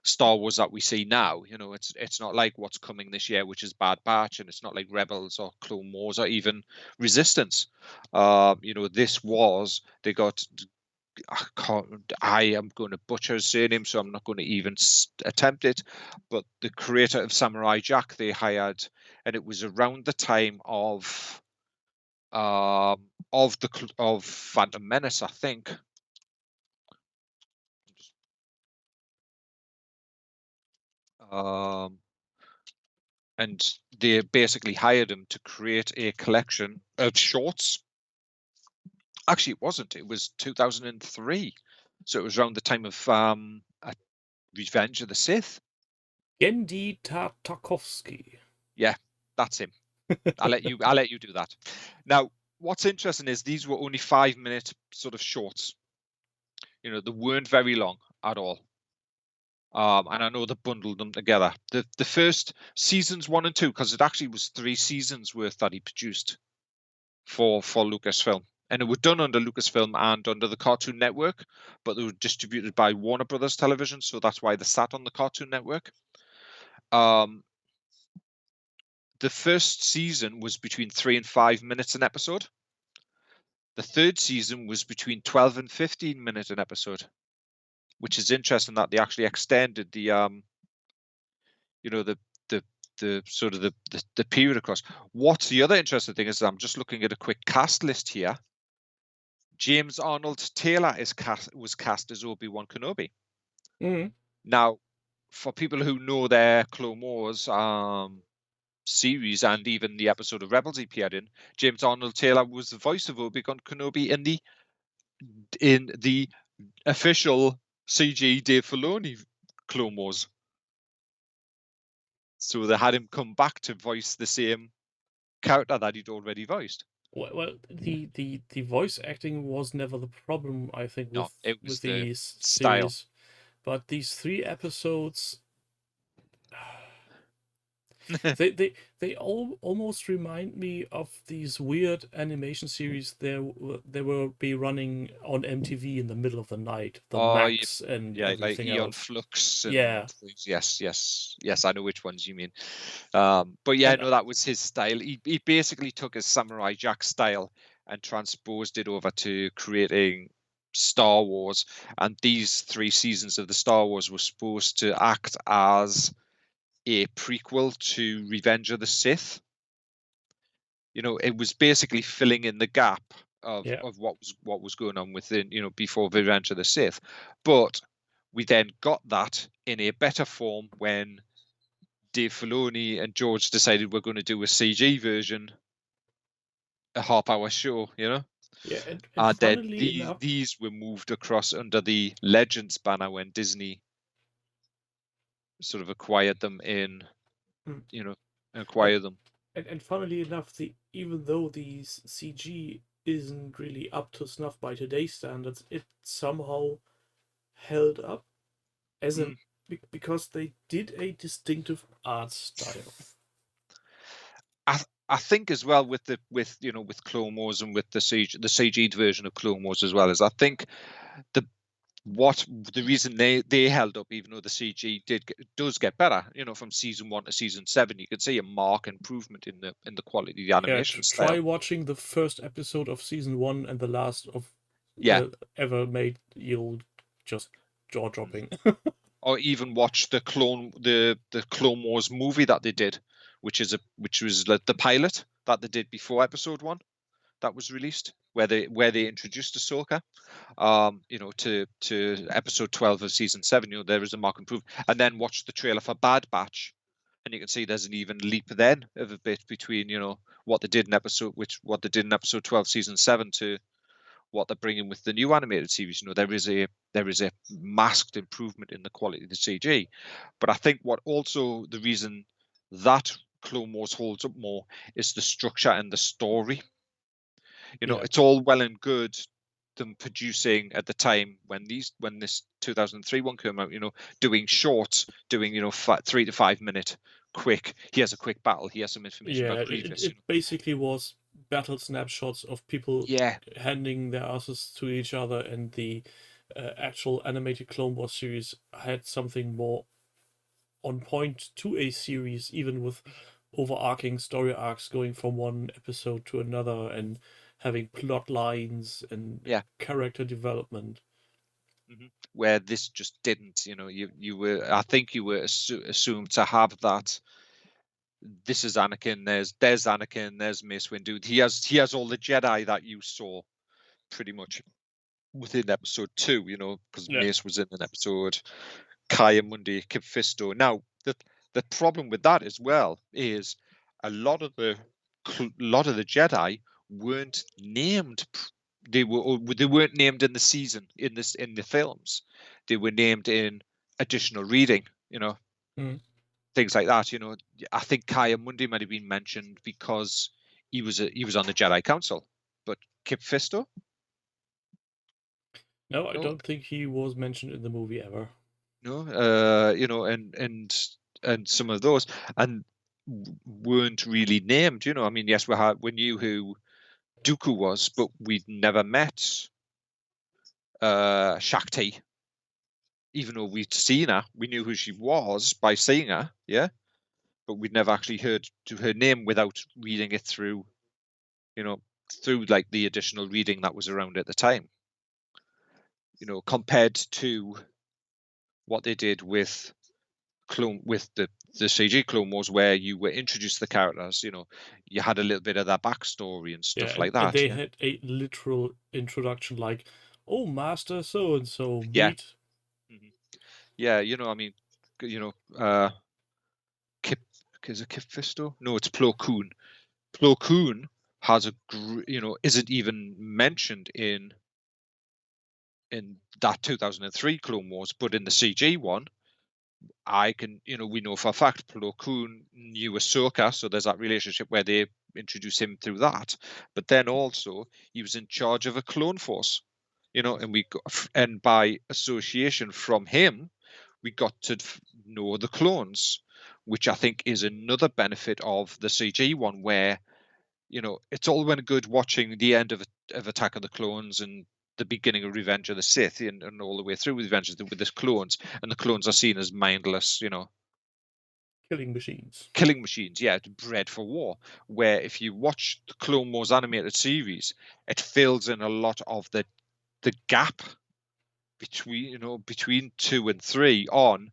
Star Wars that we see now. It's not like what's coming this year, which is Bad Batch, and it's not like Rebels or Clone Wars or even Resistance. This was, they got, I am going to butcher his surname, so I'm not going to even attempt it, but the creator of Samurai Jack they hired, and it was around the time of Phantom Menace, I think. And they basically hired him to create a collection of shorts. Actually, it wasn't. It was 2003. So it was around the time of Revenge of the Sith.
Genndy Tartakovsky.
Yeah, that's him. I'll let you do that. Now, what's interesting is these were only 5-minute sort of shorts. They weren't very long at all. And I know they bundled them together. The first seasons 1 and 2, because it actually was 3 seasons worth that he produced for Lucasfilm. And it was done under Lucasfilm and under the Cartoon Network, but they were distributed by Warner Brothers Television, so that's why they sat on the Cartoon Network. The first season was between 3 and 5 minutes an episode. The third season was between 12 and 15 minutes an episode, which is interesting that they actually extended the sort of the period across. What's the other interesting thing is I'm just looking at a quick cast list here. James Arnold Taylor was cast as Obi-Wan Kenobi. Now, for people who know their Clone Wars series and even the episode of Rebels he appeared in, James Arnold Taylor was the voice of Obi-Wan Kenobi in the official CG Dave Filoni Clone Wars. So they had him come back to voice the same character that he'd already voiced.
Well, the voice acting was never the problem, I think, with the
style.
series. But these 3 episodes, they all almost remind me of these weird animation series they will be running on MTV in the middle of the night. The Max and everything
like Eon
else.
Flux. And
yeah.
Things. Yes. I know which ones you mean. But yeah, no, that was his style. He basically took his Samurai Jack style and transposed it over to creating Star Wars. And these 3 seasons of the Star Wars were supposed to act as a prequel to Revenge of the Sith. It was basically filling in the gap of what was going on within, before Revenge of the Sith. But we then got that in a better form when Dave Filoni and George decided we're going to do a CG version, a half-hour show,
Yeah,
and then
enough,
these were moved across under the Legends banner when Disney sort of acquired them acquired them.
And funnily enough, even though the CG isn't really up to snuff by today's standards, it somehow held up because they did a distinctive art style.
I think as well with Clone Wars and with the CG'd version of Clone Wars as well, is I think the reason they held up, even though the CG does get better, from season 1 to season 7, you could see a marked improvement in the quality of the animation style.
Try watching the first episode of season 1 and the last of ever made. You'll just jaw dropping.
Or even watch the Clone Wars movie that they did, which was like the pilot that they did before Episode 1 that was released, where they introduced Ahsoka, to Episode 12 of Season 7. There is a mark improvement, and then watch the trailer for Bad Batch, and you can see there's an even leap then of a bit between what they did in Episode 12 Season 7 to what they're bringing with the new animated series. There is a masked improvement in the quality of the CG, but I think the reason that Clone Wars holds up more is the structure and the story.
Yeah.
It's all well and good them producing at the time when this 2003 one came out, doing shorts, doing 3 to 5 minute quick. Here's a quick battle. Here's some information
Yeah,
about
it,
previous.
it basically was battle snapshots of people
Yeah.
handing their asses to each other, and the actual animated Clone Wars series had something more on point to a series, even with overarching story arcs going from one episode to another and having plot lines and
Yeah.
character development.
Where this just didn't. I think you were assumed to have that. This is Anakin. There's Anakin. There's Mace Windu. He has all the Jedi that you saw, pretty much within Episode 2. Because
Yeah.
Mace was in an episode. Kaya Mundi, Kip Fisto. Now the problem with that as well is a lot of the Jedi weren't named. They weren't named in the season in the films. They were named in additional reading. Things like that. I think Kaya Mundi might have been mentioned because he was on the Jedi Council, but Kip Fisto.
No, I
No,
don't think he was mentioned in the movie ever.
no, and some of those and weren't really named. I mean, yes, we knew who Dooku was, but we'd never met Shakti. Even though we'd seen her, we knew who she was by seeing her, yeah, but we'd never actually heard her name without reading it through, through like the additional reading that was around at the time. Compared to what they did with the CG Clone Wars, where you were introduced to the characters, you had a little bit of that backstory and stuff
Yeah,
like
and
that.
they
Yeah,
had a literal introduction, like, "Oh, Master so and so,
yeah,
meet."
yeah. I mean, Kip is it Kip Fisto? No, it's Plo Koon. Plo Koon has isn't even mentioned in that 2003 Clone Wars, but in the CG one, we know for a fact Plo Koon knew Ahsoka, so there's that relationship where they introduce him through that. But then also he was in charge of a clone force, and by association from him, we got to know the clones, which I think is another benefit of the CG one, where it's all well and good watching the end of Attack of the Clones and the beginning of Revenge of the Sith and all the way through with Revenge with the clones, and the clones are seen as mindless,
Killing machines.
killing machines, yeah, bred for war. Where if you watch the Clone Wars animated series, it fills in a lot of the gap between 2 and 3 on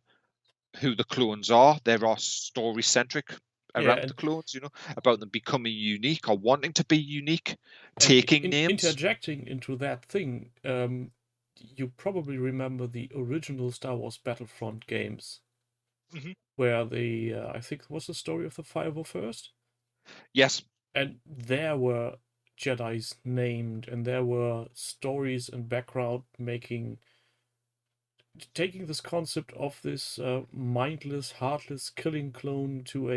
who the clones are. There are story centric
Yeah,
around the clones, about them becoming unique or wanting to be unique,
and
taking names.
interjecting into that thing, you probably remember the original Star Wars Battlefront games, where I think it was the story of the 501st.
Yes.
And there were Jedi's named, and there were stories and background taking this concept of this mindless, heartless killing clone to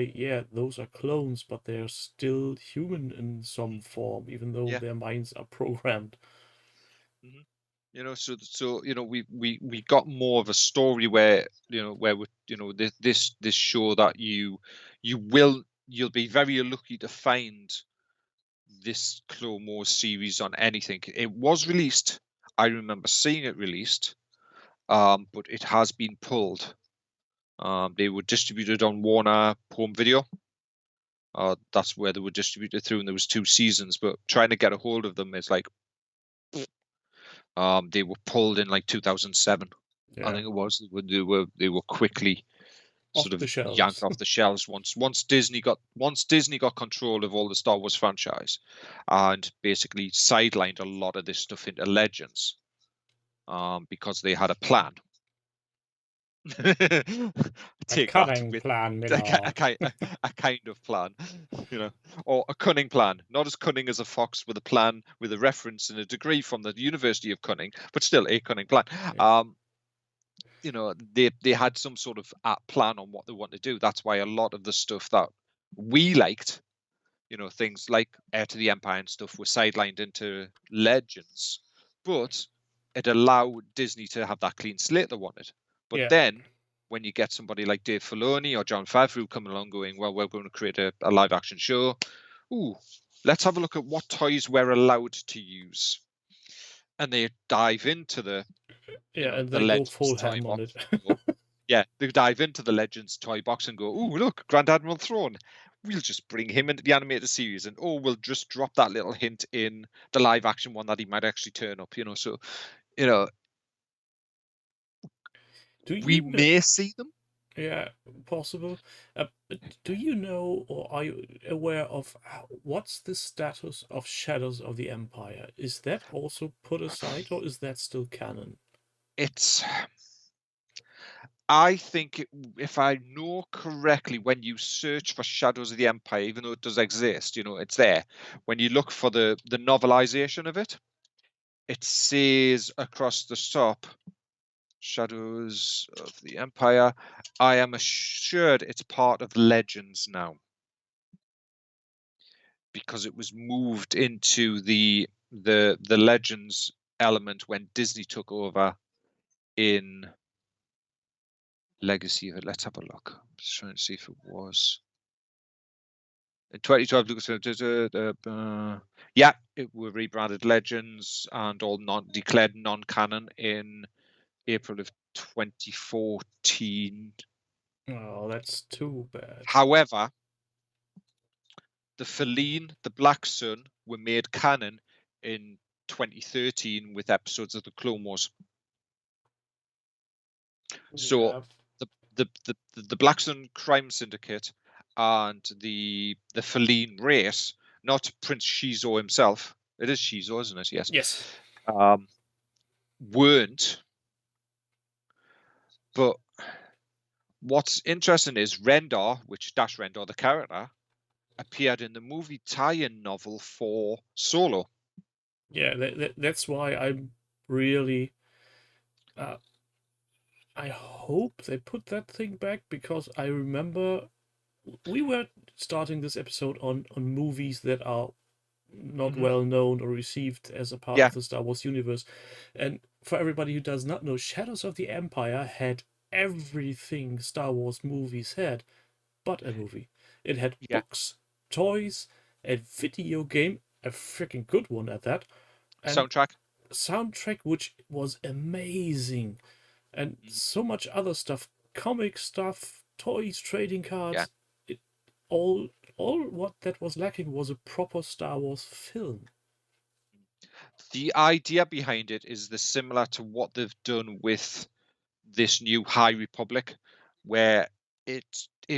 those are clones, but they're still human in some form, even though
Yeah.
their minds are programmed.
We got more of a story where this show that you'll be very lucky to find this Clone Wars series on anything. It was released. I remember seeing it released, but it has been pulled. They were distributed on Warner Home Video. That's where they were distributed through, and there was 2 seasons. But trying to get a hold of them is like, They were pulled in like 2007. I
Yeah,
think it was. They were quickly
off
sort
the
of yanked
shelves.
off the shelves once Disney got control of all the Star Wars franchise, and basically sidelined a lot of this stuff into Legends, because they had a plan.
A
Take that
cunning
with
plan, my
a, ki-
lord.
a kind of plan, or a cunning plan, not as cunning as a fox, with a plan, with a reference and a degree from the University of Cunning, but still a cunning plan.
Yeah.
They had some sort of plan on what they want to do. That's why a lot of the stuff that we liked, things like Heir to the Empire and stuff, were sidelined into Legends, but it allowed Disney to have that clean slate they wanted. But
Yeah.
then when you get somebody like Dave Filoni or Jon Favreau coming along going, well, we're going to create a live action show. Ooh, let's have a look at what toys we're allowed to use. And they dive into the
Yeah, and
the
they go
Legends
full
toy
ham on
box.
it.
Yeah, they dive into the Legends toy box and go, "Oh, look, Grand Admiral Thrawn. We'll just bring him into the animated series, and we'll just drop that little hint in the live action one that he might actually turn up." So you know,
Do
we
you know?
may see them.
Yeah, possible. Do you know, or are you aware of what's the status of Shadows of the Empire? Is that also put aside, or is that still canon?
It's. I think, if I know correctly, when you search for Shadows of the Empire, even though it does exist, it's there. When you look for the novelization of it, it says across the top, Shadows of the Empire. I am assured it's part of Legends now, because it was moved into the Legends element when Disney took over in Legacy. Let's have a look. I'm just trying to see if it was in 2012. Yeah, it were rebranded Legends and all declared non-canon in April of 2014.
Oh, that's too bad.
However, the Feline, the Black Sun, were made canon in 2013 with episodes of the Clone Wars. So
Yeah.
the Black Sun crime syndicate and the Feline race, not Prince Shizo himself. It is Shizo, isn't it? Yes.
Yes.
Weren't. But what's interesting is Rendar, which Dash Rendar, the character, appeared in the movie tie-in novel for Solo.
Yeah, that's why I'm really. I hope they put that thing back, because I remember we were starting this episode on movies that are not well known or received as a part
Yeah,
of the Star Wars universe. And for everybody who does not know, Shadows of the Empire had everything Star Wars movies had, but a movie. It had
yeah.
books, toys, a video game, a freaking good one at that, and
Soundtrack.
soundtrack which was amazing, and so much other stuff, comic stuff, toys, trading
Yeah.
cards. It, all what that was lacking was a proper Star Wars film.
The idea behind it is similar to what they've done with this new High Republic, where it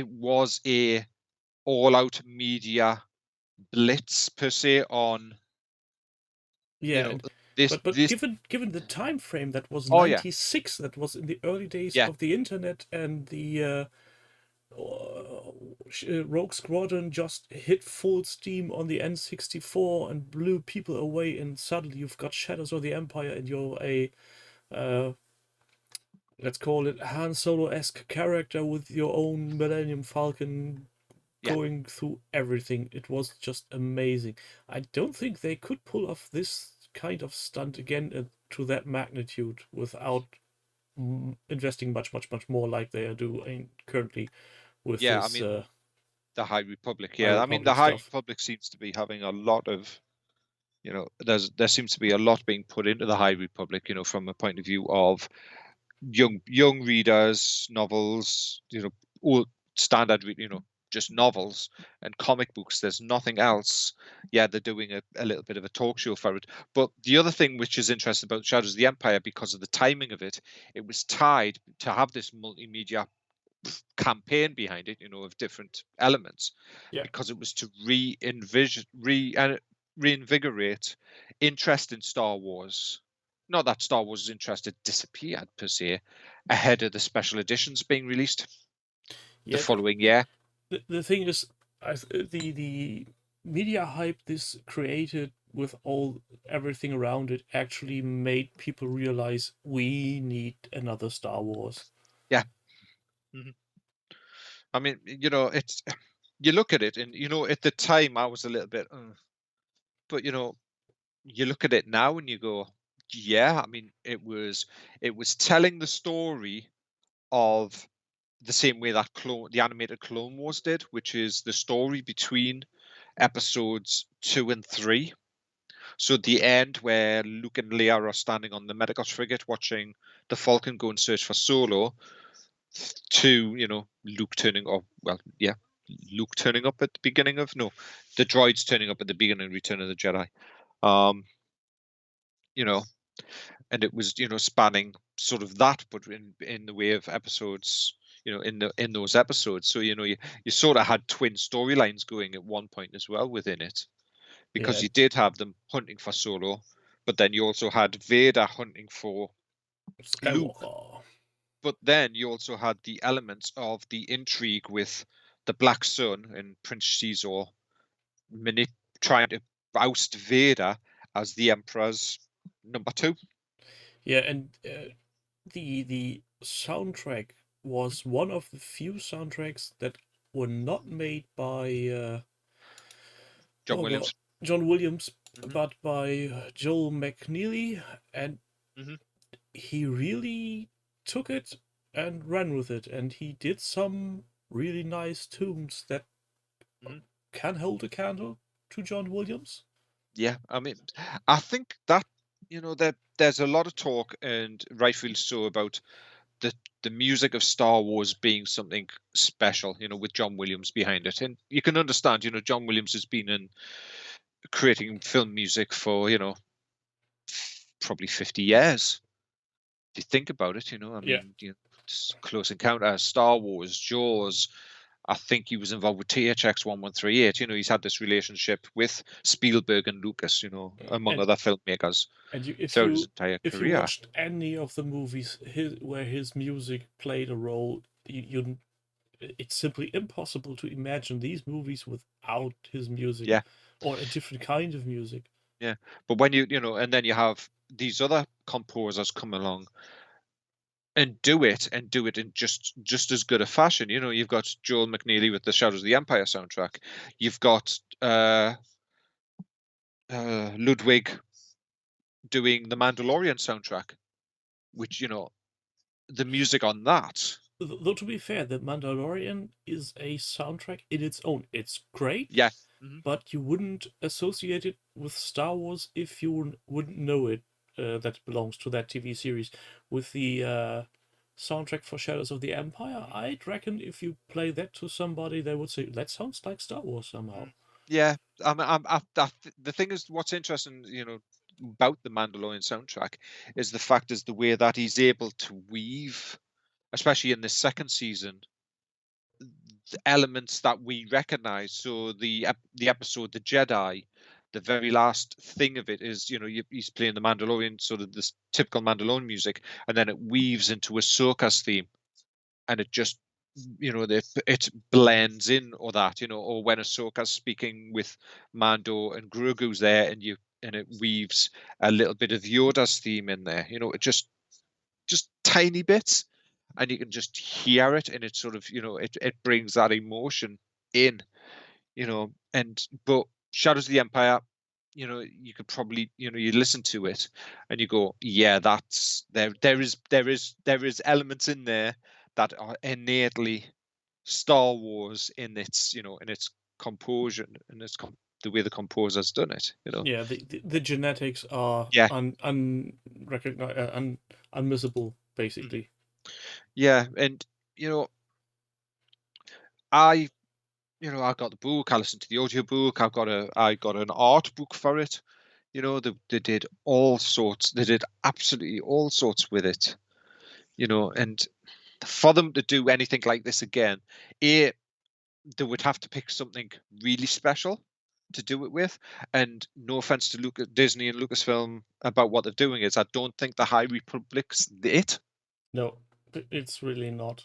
was a all-out media blitz per se on
Yeah, and
this
but
this.
given the time frame, that was
Oh yeah,
96, that was in the early days
yeah,
of the internet, and the Rogue Squadron just hit full steam on the N64 and blew people away, and suddenly you've got Shadows of the Empire, and you're a uh, let's call it Han Solo-esque character with your own Millennium Falcon
yeah.
going through everything. It was just amazing. I don't think they could pull off this kind of stunt again to that magnitude without investing much more like they are doing currently with
Yeah, I
this
mean, the High Republic.
High
Yeah, I mean, the
Republic
High
stuff.
Republic seems to be having a lot of, there seems to be a lot being put into the High Republic, from a point of view of young readers, novels, all standard, just novels and comic books. There's nothing else. Yeah, they're doing a little bit of a talk show for it. But the other thing which is interesting about Shadows of the Empire, because of the timing of it, it was tied to have this multimedia campaign behind it, of different elements,
Yeah.
because it was to reinvigorate interest in Star Wars. Not that Star Wars' interest had disappeared per se, ahead of the special editions being released the
Yeah.
following year.
The thing is, the media hype this created with everything around it actually made people realize we need another Star Wars.
Yeah. Mhm. I mean, it's you look at it, and at the time I was a little bit, but you look at it now and you go, yeah. I mean, it was telling the story of the same way that the animated Clone Wars did, which is the story between episodes 2 and 3. So at the end, where Luke and Leia are standing on the Medicos frigate watching the Falcon go and search for Solo, to Luke turning up. Well, yeah, Luke turning up at the beginning of the droids turning up at the beginning of Return of the Jedi. Um, you know, and it was spanning sort of that, but in the way of episodes. In those episodes, so you sort of had twin storylines going at one point as well within it, because
Yeah,
you did have them hunting for Solo, but then you also had Vader hunting for Luke.
Skywalker.
But then you also had the elements of the intrigue with the Black Sun and Prince Caesar trying to oust Vader as the Emperor's number 2.
Yeah, and the soundtrack was one of the few soundtracks that were not made by
John
oh god,
Williams.
John Williams,
Hmm.
but by Joel McNeely, and
Hmm.
he really took it and ran with it, and he did some really nice tunes that
Hmm.
can hold a candle to John Williams.
Yeah, I mean, I think that there's a lot of talk, and rightfully so, about the music of Star Wars being something special, with John Williams behind it. And you can understand, John Williams has been in creating film music for, probably 50 years. If you think about it, I
Yeah,
mean, Close Encounter, Star Wars, Jaws. I think he was involved with THX 1138. He's had this relationship with Spielberg and Lucas, among
and
other filmmakers
if
throughout his
you
entire
if you
career.
watched any of the movies where his music played a role, it's simply impossible to imagine these movies without his music
Yeah.
or a different kind of music.
Yeah, but when and then you have these other composers come along and do it in just as good a fashion. You've got Joel McNeely with the Shadows of the Empire soundtrack. You've got Ludwig doing the Mandalorian soundtrack, which the music on that.
Though to be fair, The Mandalorian is a soundtrack in its own. It's great,
Yeah. Hmm.
but you wouldn't associate it with Star Wars if you wouldn't know it. That belongs to that TV series. With the soundtrack for Shadows of the Empire, I'd reckon if you play that to somebody, they would say that sounds like Star Wars somehow.
Yeah, the thing is, what's interesting, about the Mandalorian soundtrack is the fact is the way that he's able to weave, especially in the second season, the elements that we recognize. So the episode The Jedi, the very last thing of it is, he's playing the Mandalorian, sort of this typical Mandalorian music, and then it weaves into Ahsoka's theme, and it just it blends in, or that, or when Ahsoka's speaking with Mando and Grogu's there, and it weaves a little bit of Yoda's theme in there, it just tiny bits, and you can just hear it, and it sort of it brings that emotion in, and but Shadows of the Empire, you could probably, you listen to it and you go, yeah, that's there is elements in there that are innately Star Wars in its in its composition, and the way the composer's done it.
Yeah, the genetics are
Yeah.
unmissable,
Mhm.
basically.
Yeah, and you know I I got the book. I listened to the audiobook. I got an art book for it. They did all sorts. They did absolutely all sorts with it. And for them to do anything like this again, they would have to pick something really special to do it with. And no offense to Disney and Lucasfilm about what they're doing, is I don't think the High Republic's it.
No, it's really not.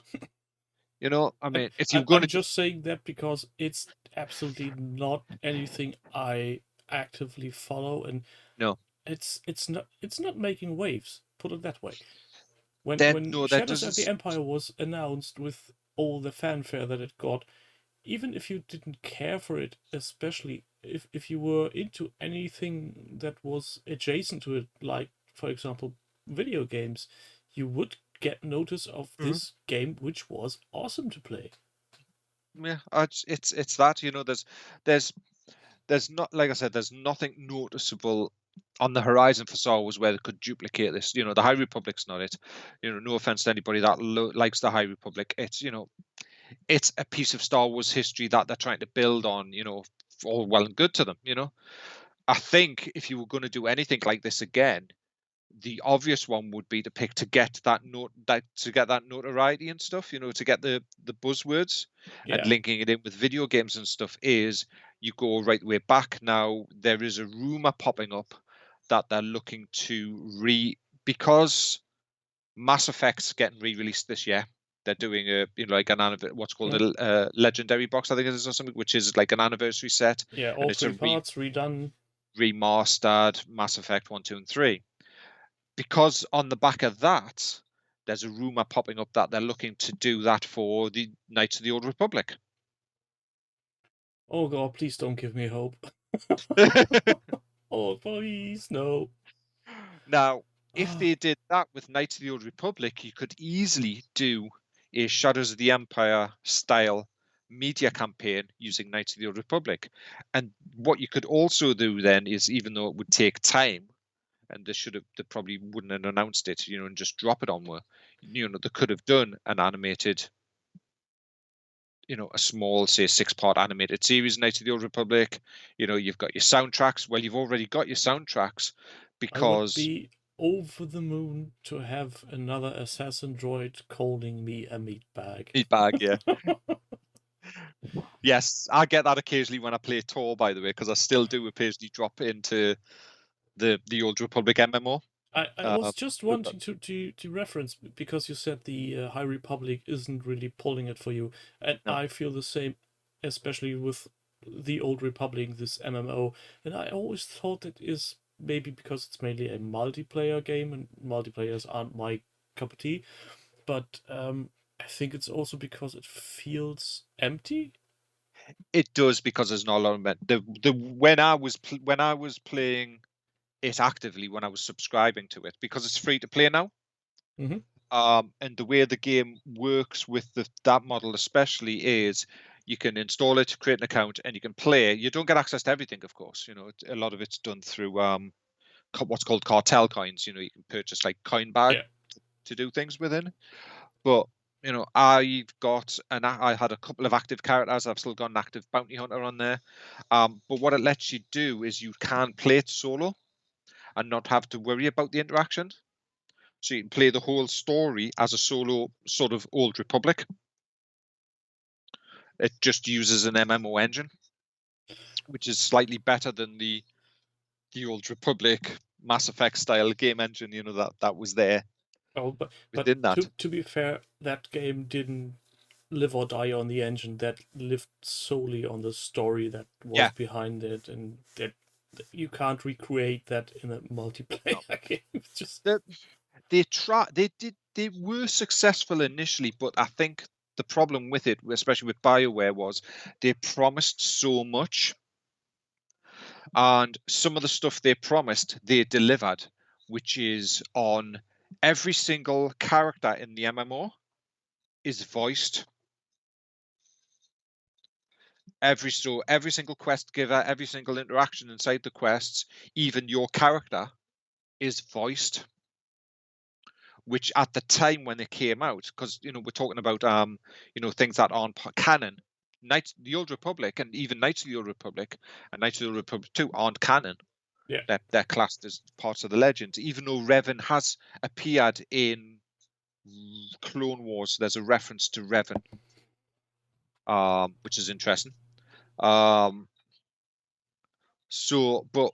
I mean, if you're
I'm,
going
I'm
to do,
just saying that because it's absolutely not anything I actively follow, and
no,
it's not making waves. Put it that way.
then
When
no, that
Shadows of the
doesn't.
Empire was announced with all the fanfare that it got, even if you didn't care for it, especially if you were into anything that was adjacent to it, like for example video games, you would get notice of
Mhm.
this game, which was awesome to play.
Yeah, it's that there's there's not, like I said, there's nothing noticeable on the horizon for Star Wars where they could duplicate this. The High Republic's not it. No offense to anybody that likes the High Republic. It's a piece of Star Wars history that they're trying to build on. All well and good to them. I think if you were going to do anything like this again, the obvious one would be to pick to get that notoriety and stuff, to get the buzzwords, and
Yeah.
linking it in with video games and stuff, is you go right the way back. Now there is a rumor popping up that they're looking to because Mass Effect's getting re-released this year. They're doing like what's called
Mm.
a legendary box, I think it is, or something, which is like an anniversary set,
Yeah,
and
all
it's a
three parts redone.
remastered Mass Effect 1, 2, and 3. Because on the back of that, there's a rumor popping up that they're looking to do that for the Knights of the Old Republic.
Oh god, please don't give me hope. Oh please, no.
Now, if
Ah,
they did that with Knights of the Old Republic, you could easily do a Shadows of the Empire style media campaign using Knights of the Old Republic. And what you could also do then is, even though it would take time, and they probably wouldn't have announced it, and just drop it on where, they could have done an animated, a small, say, 6-part animated series, Knights of the Old Republic. You've got your soundtracks. Well, you've already got your soundtracks
I would
because
be over the moon to have another assassin droid calling me a meatbag.
bag, yeah. Yes, I get that occasionally when I play Tor, by the way, because I still do occasionally drop into the Old Republic MMO.
I
Uh,
was just
with that.
wanting to reference because you said the High Republic isn't really pulling it for you, and
No,
I feel the same, especially with the Old Republic, this MMO. And I always thought it is maybe because it's mainly a multiplayer game, and multiplayers aren't my cup of tea. But I think it's also because it feels empty.
it does, because there's not a lot of when I was playing it actively, when I was subscribing to it, because it's free to play now.
Hmm.
And the way the game works with that model especially is you can install it, create an account, and you can play. You don't get access to everything, of course. A lot of it's done through what's called cartel coins. You can purchase like coin bag
Yeah.
to do things within. But I had a couple of active characters. I've still got an active bounty hunter on there. But what it lets you do is you can play it solo and not have to worry about the interaction. So you can play the whole story as a solo sort of Old Republic. It just uses an MMO engine, which is slightly better than the Old Republic Mass Effect style game engine. That was there
Oh, but
within that.
to be fair, that game didn't live or die on the engine. That lived solely on the story that was
Yeah,
behind it, and that you can't recreate that in a
no.
multiplayer game. It's just
They, they were successful initially, but I think the problem with it, especially with BioWare, was they promised so much, and some of the stuff they promised they delivered, which is on every single character in the MMO is voiced. Every single quest giver, every single interaction inside the quests, even your character, is voiced. Which at the time when they came out, because we're talking about things that aren't canon. the Old Republic, and even Knights of the Old Republic and Knights of the Old Republic 2 aren't canon.
Yeah.
They're classed as parts of the legends, even though Revan has appeared in Clone Wars. There's a reference to Revan, which is interesting. So, but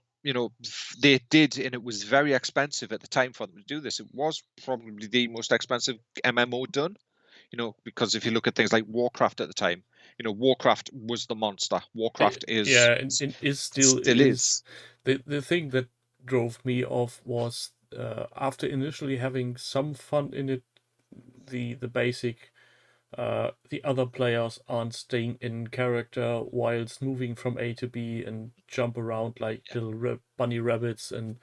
they did, and it was very expensive at the time for them to do this. It was probably the most expensive MMO done. Because if you look at things like Warcraft at the time, Warcraft was the monster. Warcraft is
and is still
still is.
The thing that drove me off was after initially having some fun in it, the basic the other players aren't staying in character whilst moving from A to B and jump around like little bunny rabbits, and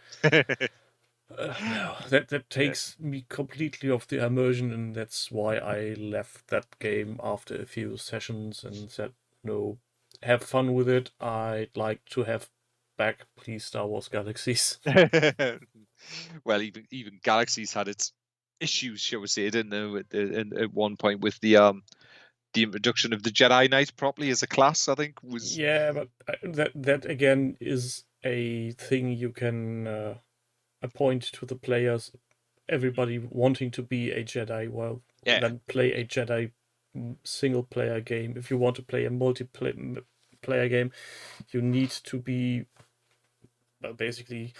no, that takes me completely off the immersion, and that's why I left that game after a few sessions and said, no, have fun with it. I'd like to have back, please, Star Wars Galaxies.
Well, even Galaxies had its issues, shall we say, didn't it? At one point with the introduction of the Jedi Knight properly as a class, I think was.
Yeah, but that again is a thing you can appoint to the players. Everybody wanting to be a Jedi, well, then play a Jedi single player game. If you want to play a multiplayer game, you need to be basically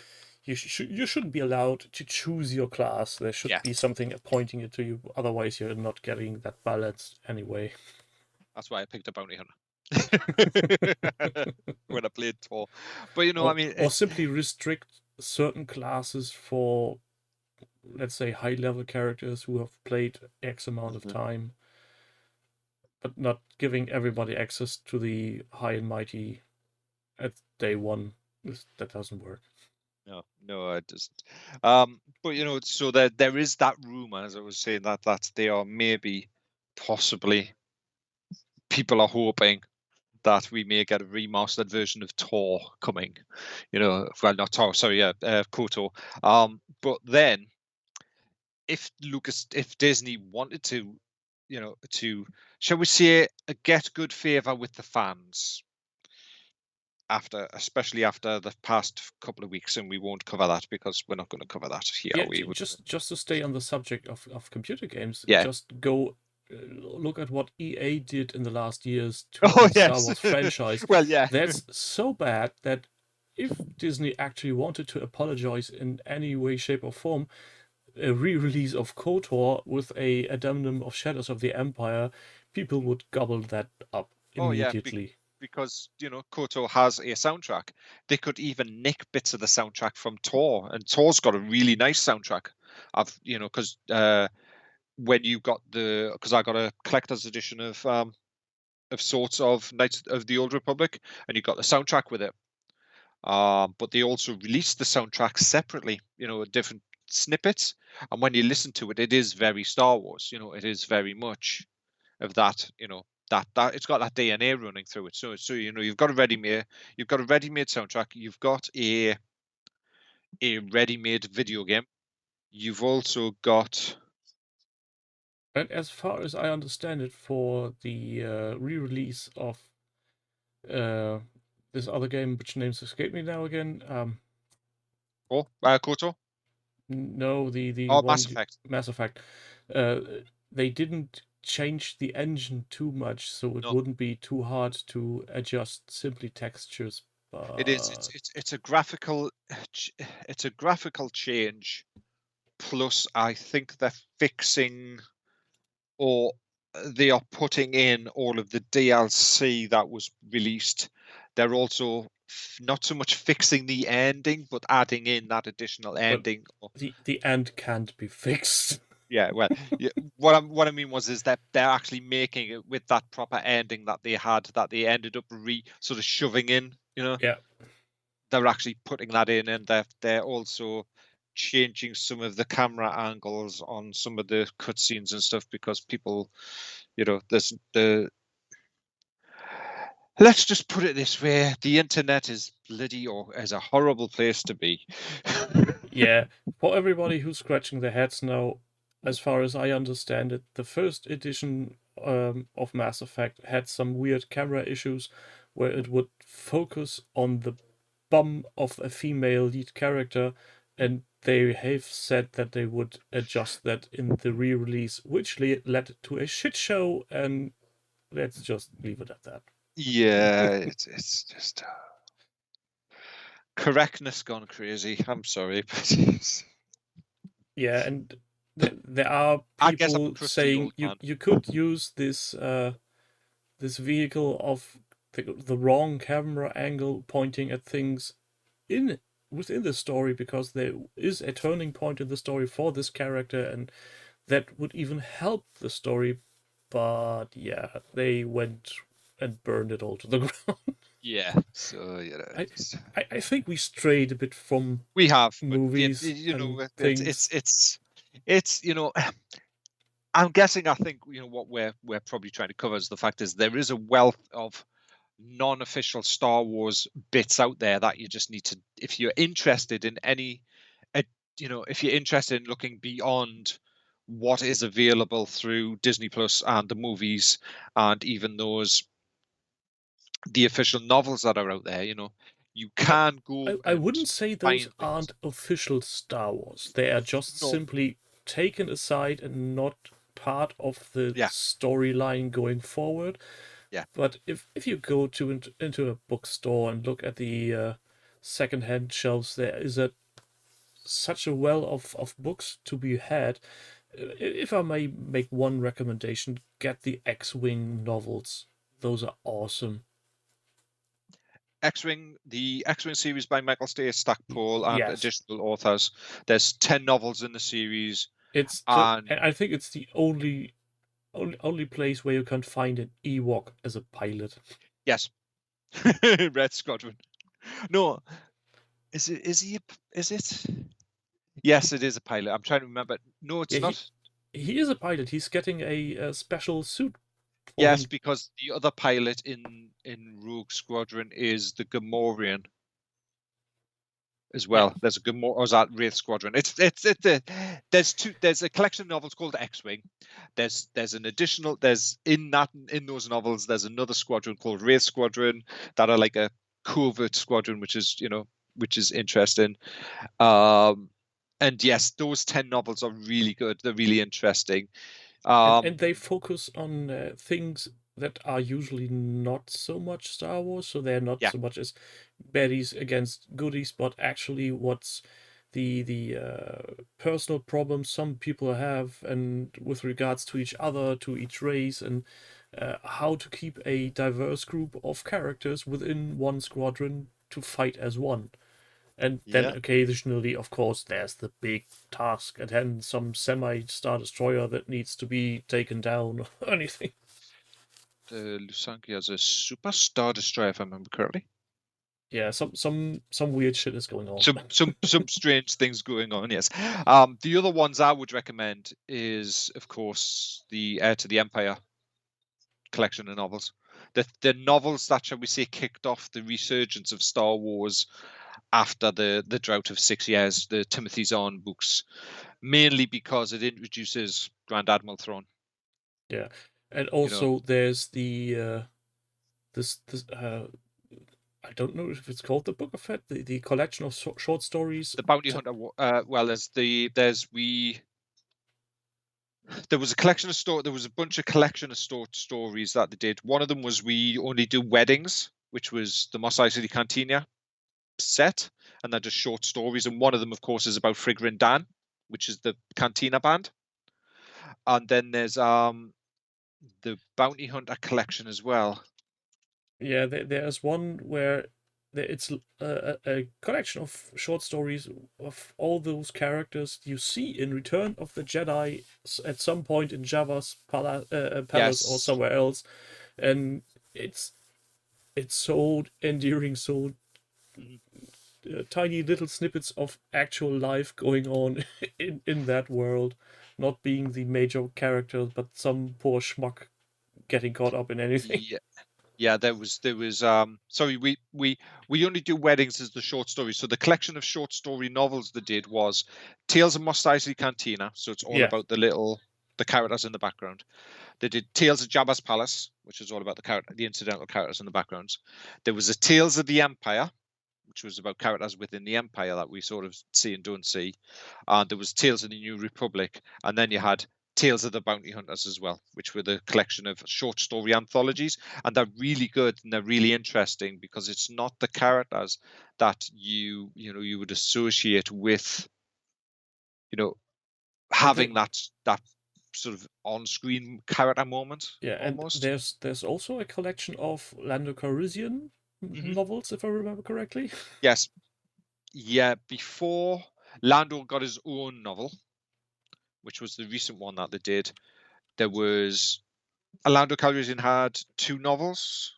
you shouldn't be allowed to choose your class. There should be something appointing it to you. Otherwise, you're not getting that balance anyway.
That's why I picked a bounty hunter when I played Tor. But
or,
I mean,
or simply restrict certain classes for, let's say, high level characters who have played X amount of time, but not giving everybody access to the high and mighty at day one. That doesn't work.
No, it doesn't. But so there is that rumor, as I was saying, that they are maybe, possibly, people are hoping that we may get a remastered version of Tor coming. Well, not Tor, sorry, KOTOR. But then, if Disney wanted to, shall we say, get good favor with the fans, especially after the past couple of weeks, and we won't cover that because we're not going to cover that here.
Yeah, just to stay on the subject of computer games,
Yeah.
just go look at what EA did in the last years to the Star Wars franchise.
Well, yeah.
That's so bad that if Disney actually wanted to apologize in any way, shape, or form, a re-release of KOTOR with a addendum of Shadows of the Empire, people would gobble that up immediately.
Because KOTOR has a soundtrack. They could even nick bits of the soundtrack from Tor, and Tor's got a really nice soundtrack. Because when you got because I got a collector's edition of sorts of Knights of the Old Republic, and you got the soundtrack with it. But they also released the soundtrack separately, different snippets, and when you listen to it, it is very Star Wars. It is very much of that. That it's got that DNA running through it. So you've got a ready-made soundtrack. You've got a ready-made video game. You've also got.
And as far as I understand it, for the re-release of this other game, which names escape me now again.
KOTOR?
No, the one,
Mass Effect.
Mass Effect. They didn't change the engine too much, so it wouldn't be too hard to adjust simply textures.
It is. It's a graphical. It's a graphical change. Plus, I think they're fixing, or they are putting in all of the DLC that was released. They're also not so much fixing the ending, but adding in that additional ending.
The end can't be fixed.
Yeah, well, what I mean is that they're actually making it with that proper ending that they had, that they ended up sort of shoving in.
Yeah.
They're actually putting that in, and they're also changing some of the camera angles on some of the cutscenes and stuff, because people, there's let's just put it this way: the internet is is a horrible place to be.
Yeah, for everybody who's scratching their heads now, as far as I understand it, the first edition of Mass Effect had some weird camera issues where it would focus on the bum of a female lead character, and they have said that they would adjust that in the re-release, which led to a shit show, and let's just leave it at that.
Yeah, it's just correctness gone crazy. I'm sorry, but
Yeah, and there are
I guess I'm a
people
crusty
saying
old man.
you could use this vehicle of the wrong camera angle pointing at things in within the story, because there is a turning point in the story for this character, and that would even help the story. But yeah, they went and burned it all to the ground.
Yeah, so
I,
just,
I think we strayed a bit from
we have, but yeah,
movies and things.
it's I'm guessing. I think what we're probably trying to cover is the fact is there is a wealth of non-official Star Wars bits out there that you just need to, if you're interested in any, if you're interested in looking beyond what is available through Disney Plus and the movies, and even the official novels that are out there, you
I,
can go
I
and
wouldn't say those
find things.
aren't official Star Wars. They are just
No,
simply taken aside and not part of the
yeah,
storyline going forward.
yeah.
But if you go into a bookstore and look at the secondhand shelves, there is such a well of books to be had. If I may make one recommendation, get the X-Wing novels. Those are awesome.
The X-Wing series by Michael Stackpole and
Yes,
additional authors. There's 10 novels in the series,
and
and
I think it's the only place where you can find an Ewok as a pilot.
yes, Red Squadron. No, is it? Is it? Yes, it is a pilot. I'm trying to remember. No,
Yeah,
it's not.
he is a pilot. He's getting a special suit for
Yes,
him.
because the other pilot in Rogue Squadron is the Gamorrean as
Yeah,
well. There's a Gamor, or is that Wraith Squadron? There's a collection of novels called X-Wing. There's an additional. In those novels there's another squadron called Wraith Squadron that are like a covert squadron, which is interesting. And yes, those 10 novels are really good. They're really interesting.
and they focus on things that are usually not so much Star Wars, so they're not
Yeah,
so much as baddies against goodies, but actually what's the personal problems some people have, and with regards to each other, to each race, and how to keep a diverse group of characters within one squadron to fight as one. And then
yeah.
occasionally, of course, there's the big task at hand, some semi-star destroyer that needs to be taken down or anything.
The Lusanki has a super star destroyer, if I remember correctly.
Yeah, some weird shit is going on.
Some strange things going on. Yes. The other ones I would recommend is, of course, the Heir to the Empire collection of novels. The novels that, shall we say, kicked off the resurgence of Star Wars after the drought of 6 years. The Timothy Zahn books, mainly because it introduces Grand Admiral Thrawn.
Yeah, and
You know,
also there's the this I don't know if it's called the Book of Fett, the collection of short stories.
the Bounty Hunter. Well, there was a collection of There was a bunch of collection of stories that they did. One of them was We Only Do Weddings, which was the Mos Eisley Cantina set, and they're just short stories. And one of them, of course, is about Frigga and Dan, which is the Cantina band. And then there's the Bounty Hunter collection as well.
Yeah, there's one where it's a collection of short stories of all those characters you see in Return of the Jedi at some point in Jabba's palace or
Yes.
somewhere else, and it's it's so endearing, so tiny little snippets of actual life going on in that world, not being the major character, but some poor schmuck getting caught up in anything.
Yeah. Yeah, there was sorry, we only do weddings as the short story. So the collection of short story novels they did was Tales of Mos Eisley Cantina. So it's all
Yeah.
about the characters in the background. They did Tales of Jabba's Palace, which is all about the incidental characters in the backgrounds. There was a Tales of the Empire, which was about characters within the Empire that we sort of see and don't see. And there was Tales of the New Republic, and then you had Tales of the Bounty Hunters as well, which were the collection of short story anthologies, and they're really good and they're really interesting because it's not the characters that you would associate with having that sort of on-screen character moment.
Yeah, and
Almost.
there's also a collection of Lando Calrissian
Mm-hmm.
novels, if I remember correctly.
Yes. Yeah, before Lando got his own novel, which was the recent one that they did, there was Lando Calrissian had 2 novels,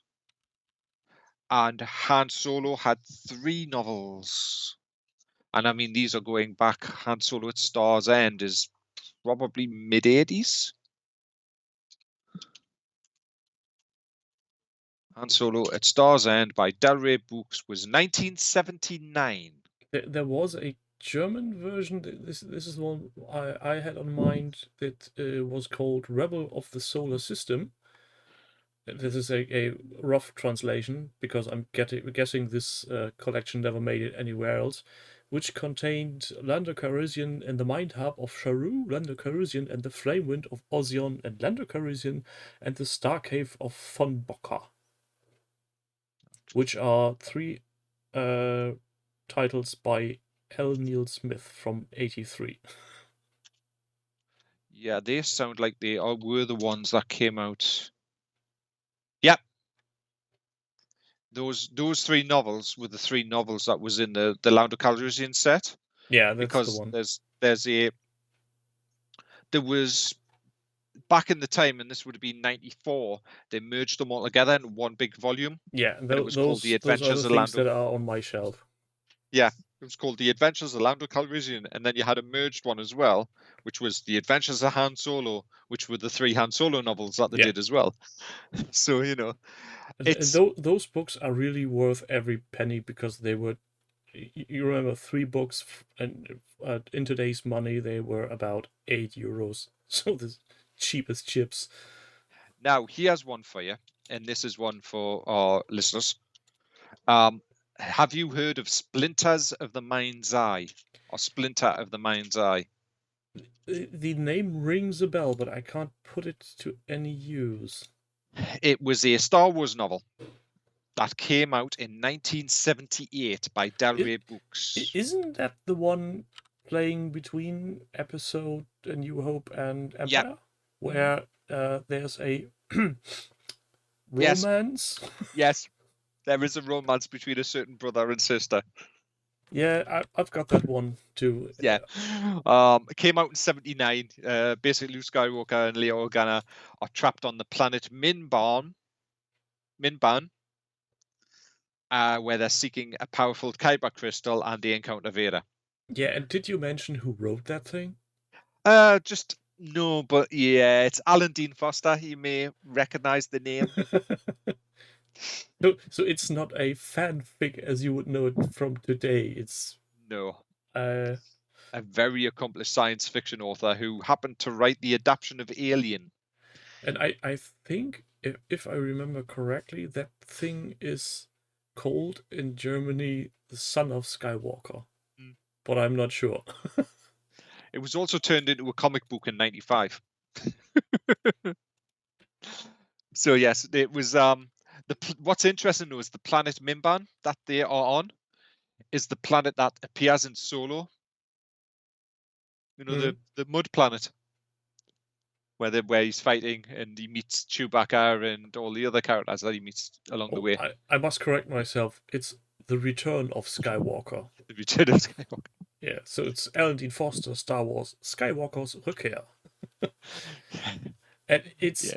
and Han Solo had 3 novels. And I mean, these are going back. Han Solo at Star's End is probably mid-80s. Han Solo at Star's End by Del Rey Books was 1979.
There was a German version. This is one I had on mind that was called Rebel of the Solar System. This is a rough translation because I'm guessing this collection never made it anywhere else, which contained Lando Calrissian and the Mind Hub of Sharu, Lando Calrissian and the Flame Wind of Ozion, and Lando Calrissian and the Star Cave of Von Bocker, which are 3 titles by L. Neil Smith from '83.
Yeah, they sound like they were the ones that came out. Yep. Those 3 novels were the 3 novels that was in the Lando Calrissian set.
Yeah, that's
because
the one.
there was back in the time, and this would have been 94, they merged them all together in one big volume.
Yeah,
And it was called The
those are
Adventures
the
of
things
Lando.
that are on my shelf.
Yeah, it was called The Adventures of Lando Calrissian, and then you had a merged one as well, which was The Adventures of Han Solo, which were the 3 Han Solo novels that they did as well. So it's
those books are really worth every penny because they were. You remember 3 books, and in today's money they were about €8. So the cheapest chips.
now here's one for you, and this is one for our listeners. Have you heard of Splinters of the Mind's Eye, or Splinter of the Mind's Eye?
The name rings a bell, but I can't put it to any use.
It was a Star Wars novel that came out in 1978 by Del Rey Books.
Isn't that the one playing between Episode A New Hope and Empire?
Yep.
Where there's a romance?
Yes, there is a romance between a certain brother and sister.
Yeah, I've got that one too.
Yeah. It came out in 79. Basically, Luke Skywalker and Leia Organa are trapped on the planet Minban, where they're seeking a powerful Kyber crystal, and they encounter Vader.
Yeah, and did you mention who wrote that thing?
Just no, but yeah, it's Alan Dean Foster. You may recognize the name.
So it's not a fanfic as you would know it from today. It's
a very accomplished science fiction author who happened to write the adaptation of Alien.
And I think, if I remember correctly, that thing is called in Germany The Son of Skywalker. But I'm not sure.
It was also turned into a comic book in 95. So yes, it was what's interesting though is the planet Mimban that they are on is the planet that appears in Solo. The mud planet where he's fighting and he meets Chewbacca and all the other characters that he meets along the way.
I must correct myself. It's The Return of Skywalker.
The Return of Skywalker.
Yeah, so it's Alan Dean Foster, Star Wars, Skywalker's Rückkehr. And it's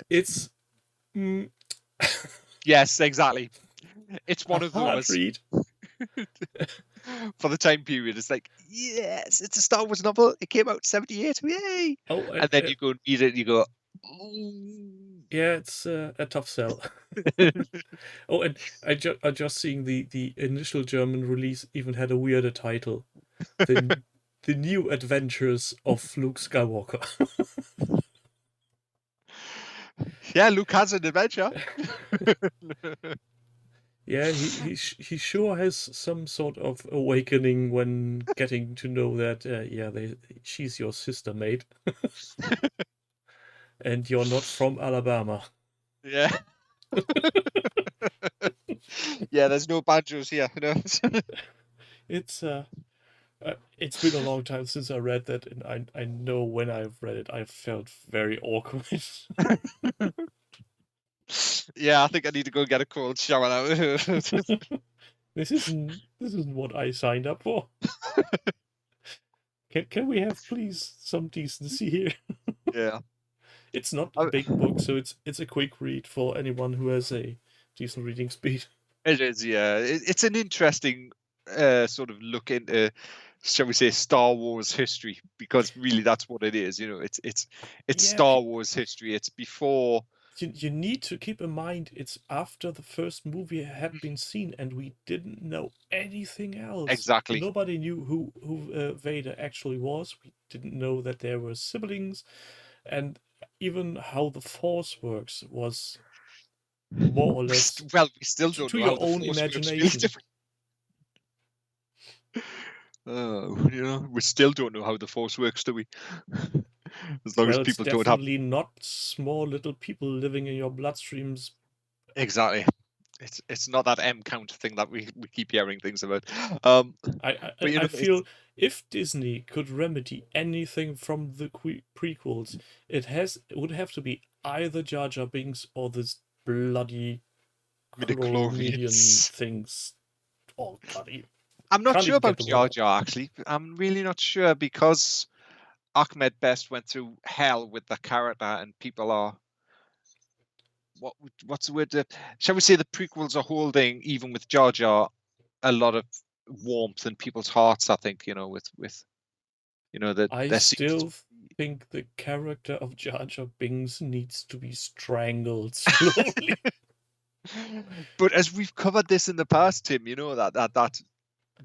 yes, exactly. It's one of those
read.
For the time period. It's like, yes, it's a Star Wars novel. It came out in 78. Yay! And then you go and read it and you go,
Yeah, it's a tough sell. Oh, and I just seeing the initial German release even had a weirder title. The the New Adventures of Luke Skywalker.
Yeah, Luke has an adventure.
Yeah, he sure has some sort of awakening when getting to know that yeah, she's your sister mate, and you're not from Alabama.
Yeah. Yeah, there's no banjos here. No.
It's it's been a long time since I read that, and I know when I've read it, I felt very awkward.
Yeah, I think I need to go get a cold shower now.
This isn't what I signed up for. Can we have please some decency here?
Yeah.
It's not a big book, so it's a quick read for anyone who has a decent reading speed.
It is, yeah. It's an interesting sort of look into, shall we say, Star Wars history, because really that's what it is. It's
Yeah,
Star Wars history. It's before.
you need to keep in mind it's after the first movie had been seen and we didn't know anything else.
Exactly.
Nobody knew who Vader actually was. We didn't know that there were siblings, and even how the Force works was more or less
Well, we still don't
to
know how
your
the
own
Force works. Really
imagination.
different. We still don't know how the Force works, do we? As long as
Well, it's
people don't have.
definitely not small little people living in your bloodstreams.
Exactly. It's not that M count thing that we keep hearing things about. But
I
it's
feel if Disney could remedy anything from the prequels, it would have to be either Jar Jar Binks or this bloody chloromedian
midichlorians.
things. Oh bloody!
I'm not
Can't
sure
even get
about
the word
Jar
out.
Jar actually. I'm really not sure because Ahmed Best went through hell with the character, and people are what's the word? Shall we say the prequels are holding, even with Jar Jar, a lot of warmth in people's hearts. I think with that
I
there seems to.
still think the character of Jar Jar Binks needs to be strangled slowly.
But as we've covered this in the past, Tim, you know that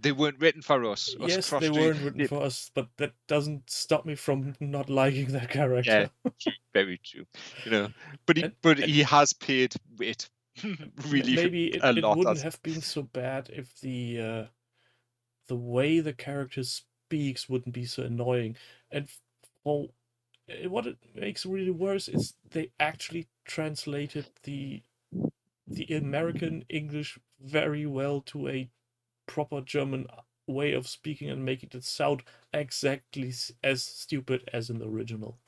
they weren't written for us. Us
Yes, they
cross.
weren't written for us, but that doesn't stop me from not liking that
Yeah,
character.
true, very true. But he
and,
but
and
he has paid it really
maybe
a
it
lot.
wouldn't have been so bad if the way the character speaks wouldn't be so annoying. And for what it makes really worse is they actually translated the American English very well to a proper German way of speaking and making it sound exactly as stupid as in the original.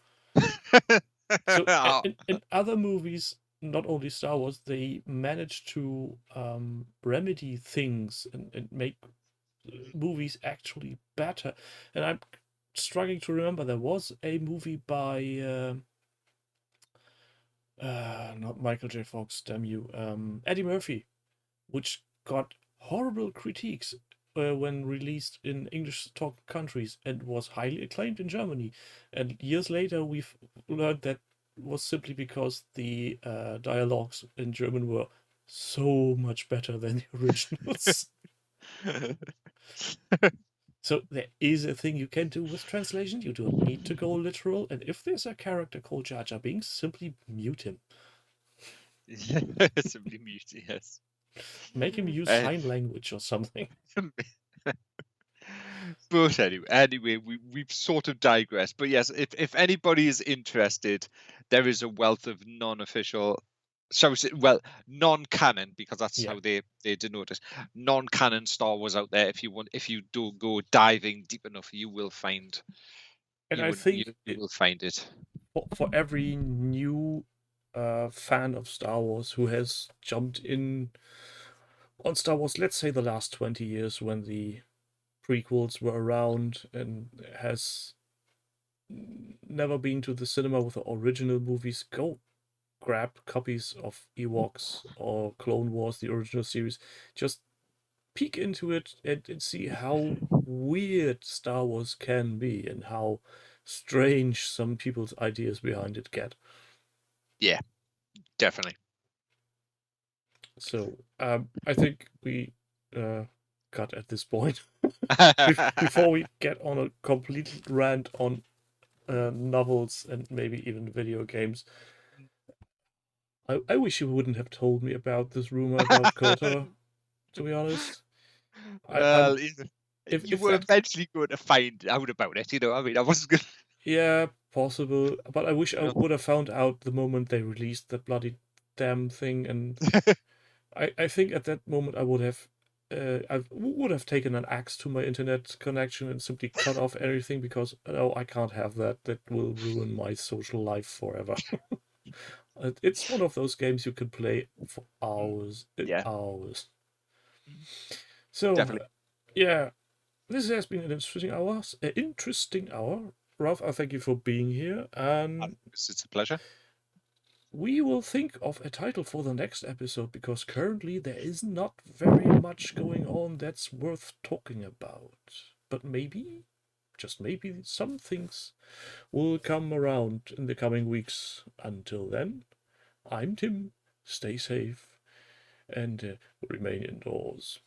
So in other movies, not only Star Wars, they managed to remedy things and make movies actually better. And I'm struggling to remember there was a movie by not Michael J. Fox, damn you, Eddie Murphy, which got horrible critiques when released in English talking countries and was highly acclaimed in Germany. And years later, we've learned that was simply because the dialogues in German were so much better than the originals. So there is a thing you can do with translation. You don't need to go literal. And if there's a character called Jar Jar Binks, simply mute him.
Simply mute, yes.
Make him use sign language or something.
But anyway, we've sort of digressed. But yes, if anybody is interested, there is a wealth of non-official, shall we say, well, non-canon, because that's
Yeah.
how they denote it. Non-canon Star Wars out there. If you do go diving deep enough, you will find
And I think
you will find it.
for every new fan of Star Wars who has jumped in on Star Wars, let's say the last 20 years when the prequels were around and has never been to the cinema with the original movies, go grab copies of Ewoks or Clone Wars, the original series. Just peek into it and see how weird Star Wars can be and how strange some people's ideas behind it get.
Yeah, Definitely.
So I think we cut at this point before we get on a complete rant on novels and maybe even video games. I wish you wouldn't have told me about this rumor about Kotor, to be honest. I'm
Well, you
if
were
that's
eventually going to find out about it, you know. I mean, I wasn't going
yeah, possible, but I wish I
to.
would have found out the moment they released that bloody damn thing, and I think at that moment I would have would have taken an axe to my internet connection and simply cut off everything because no, I can't have that. That will ruin my social life forever. It's one of those games you can play for hours and
Yeah,
hours. So,
definitely.
yeah, this has been an interesting hour. Ralph, I thank you for being here, and
It's a pleasure.
we will think of a title for the next episode because currently there is not very much going on that's worth talking about. But maybe, just maybe, some things will come around in the coming weeks. Until then, I'm Tim. Stay safe and remain indoors.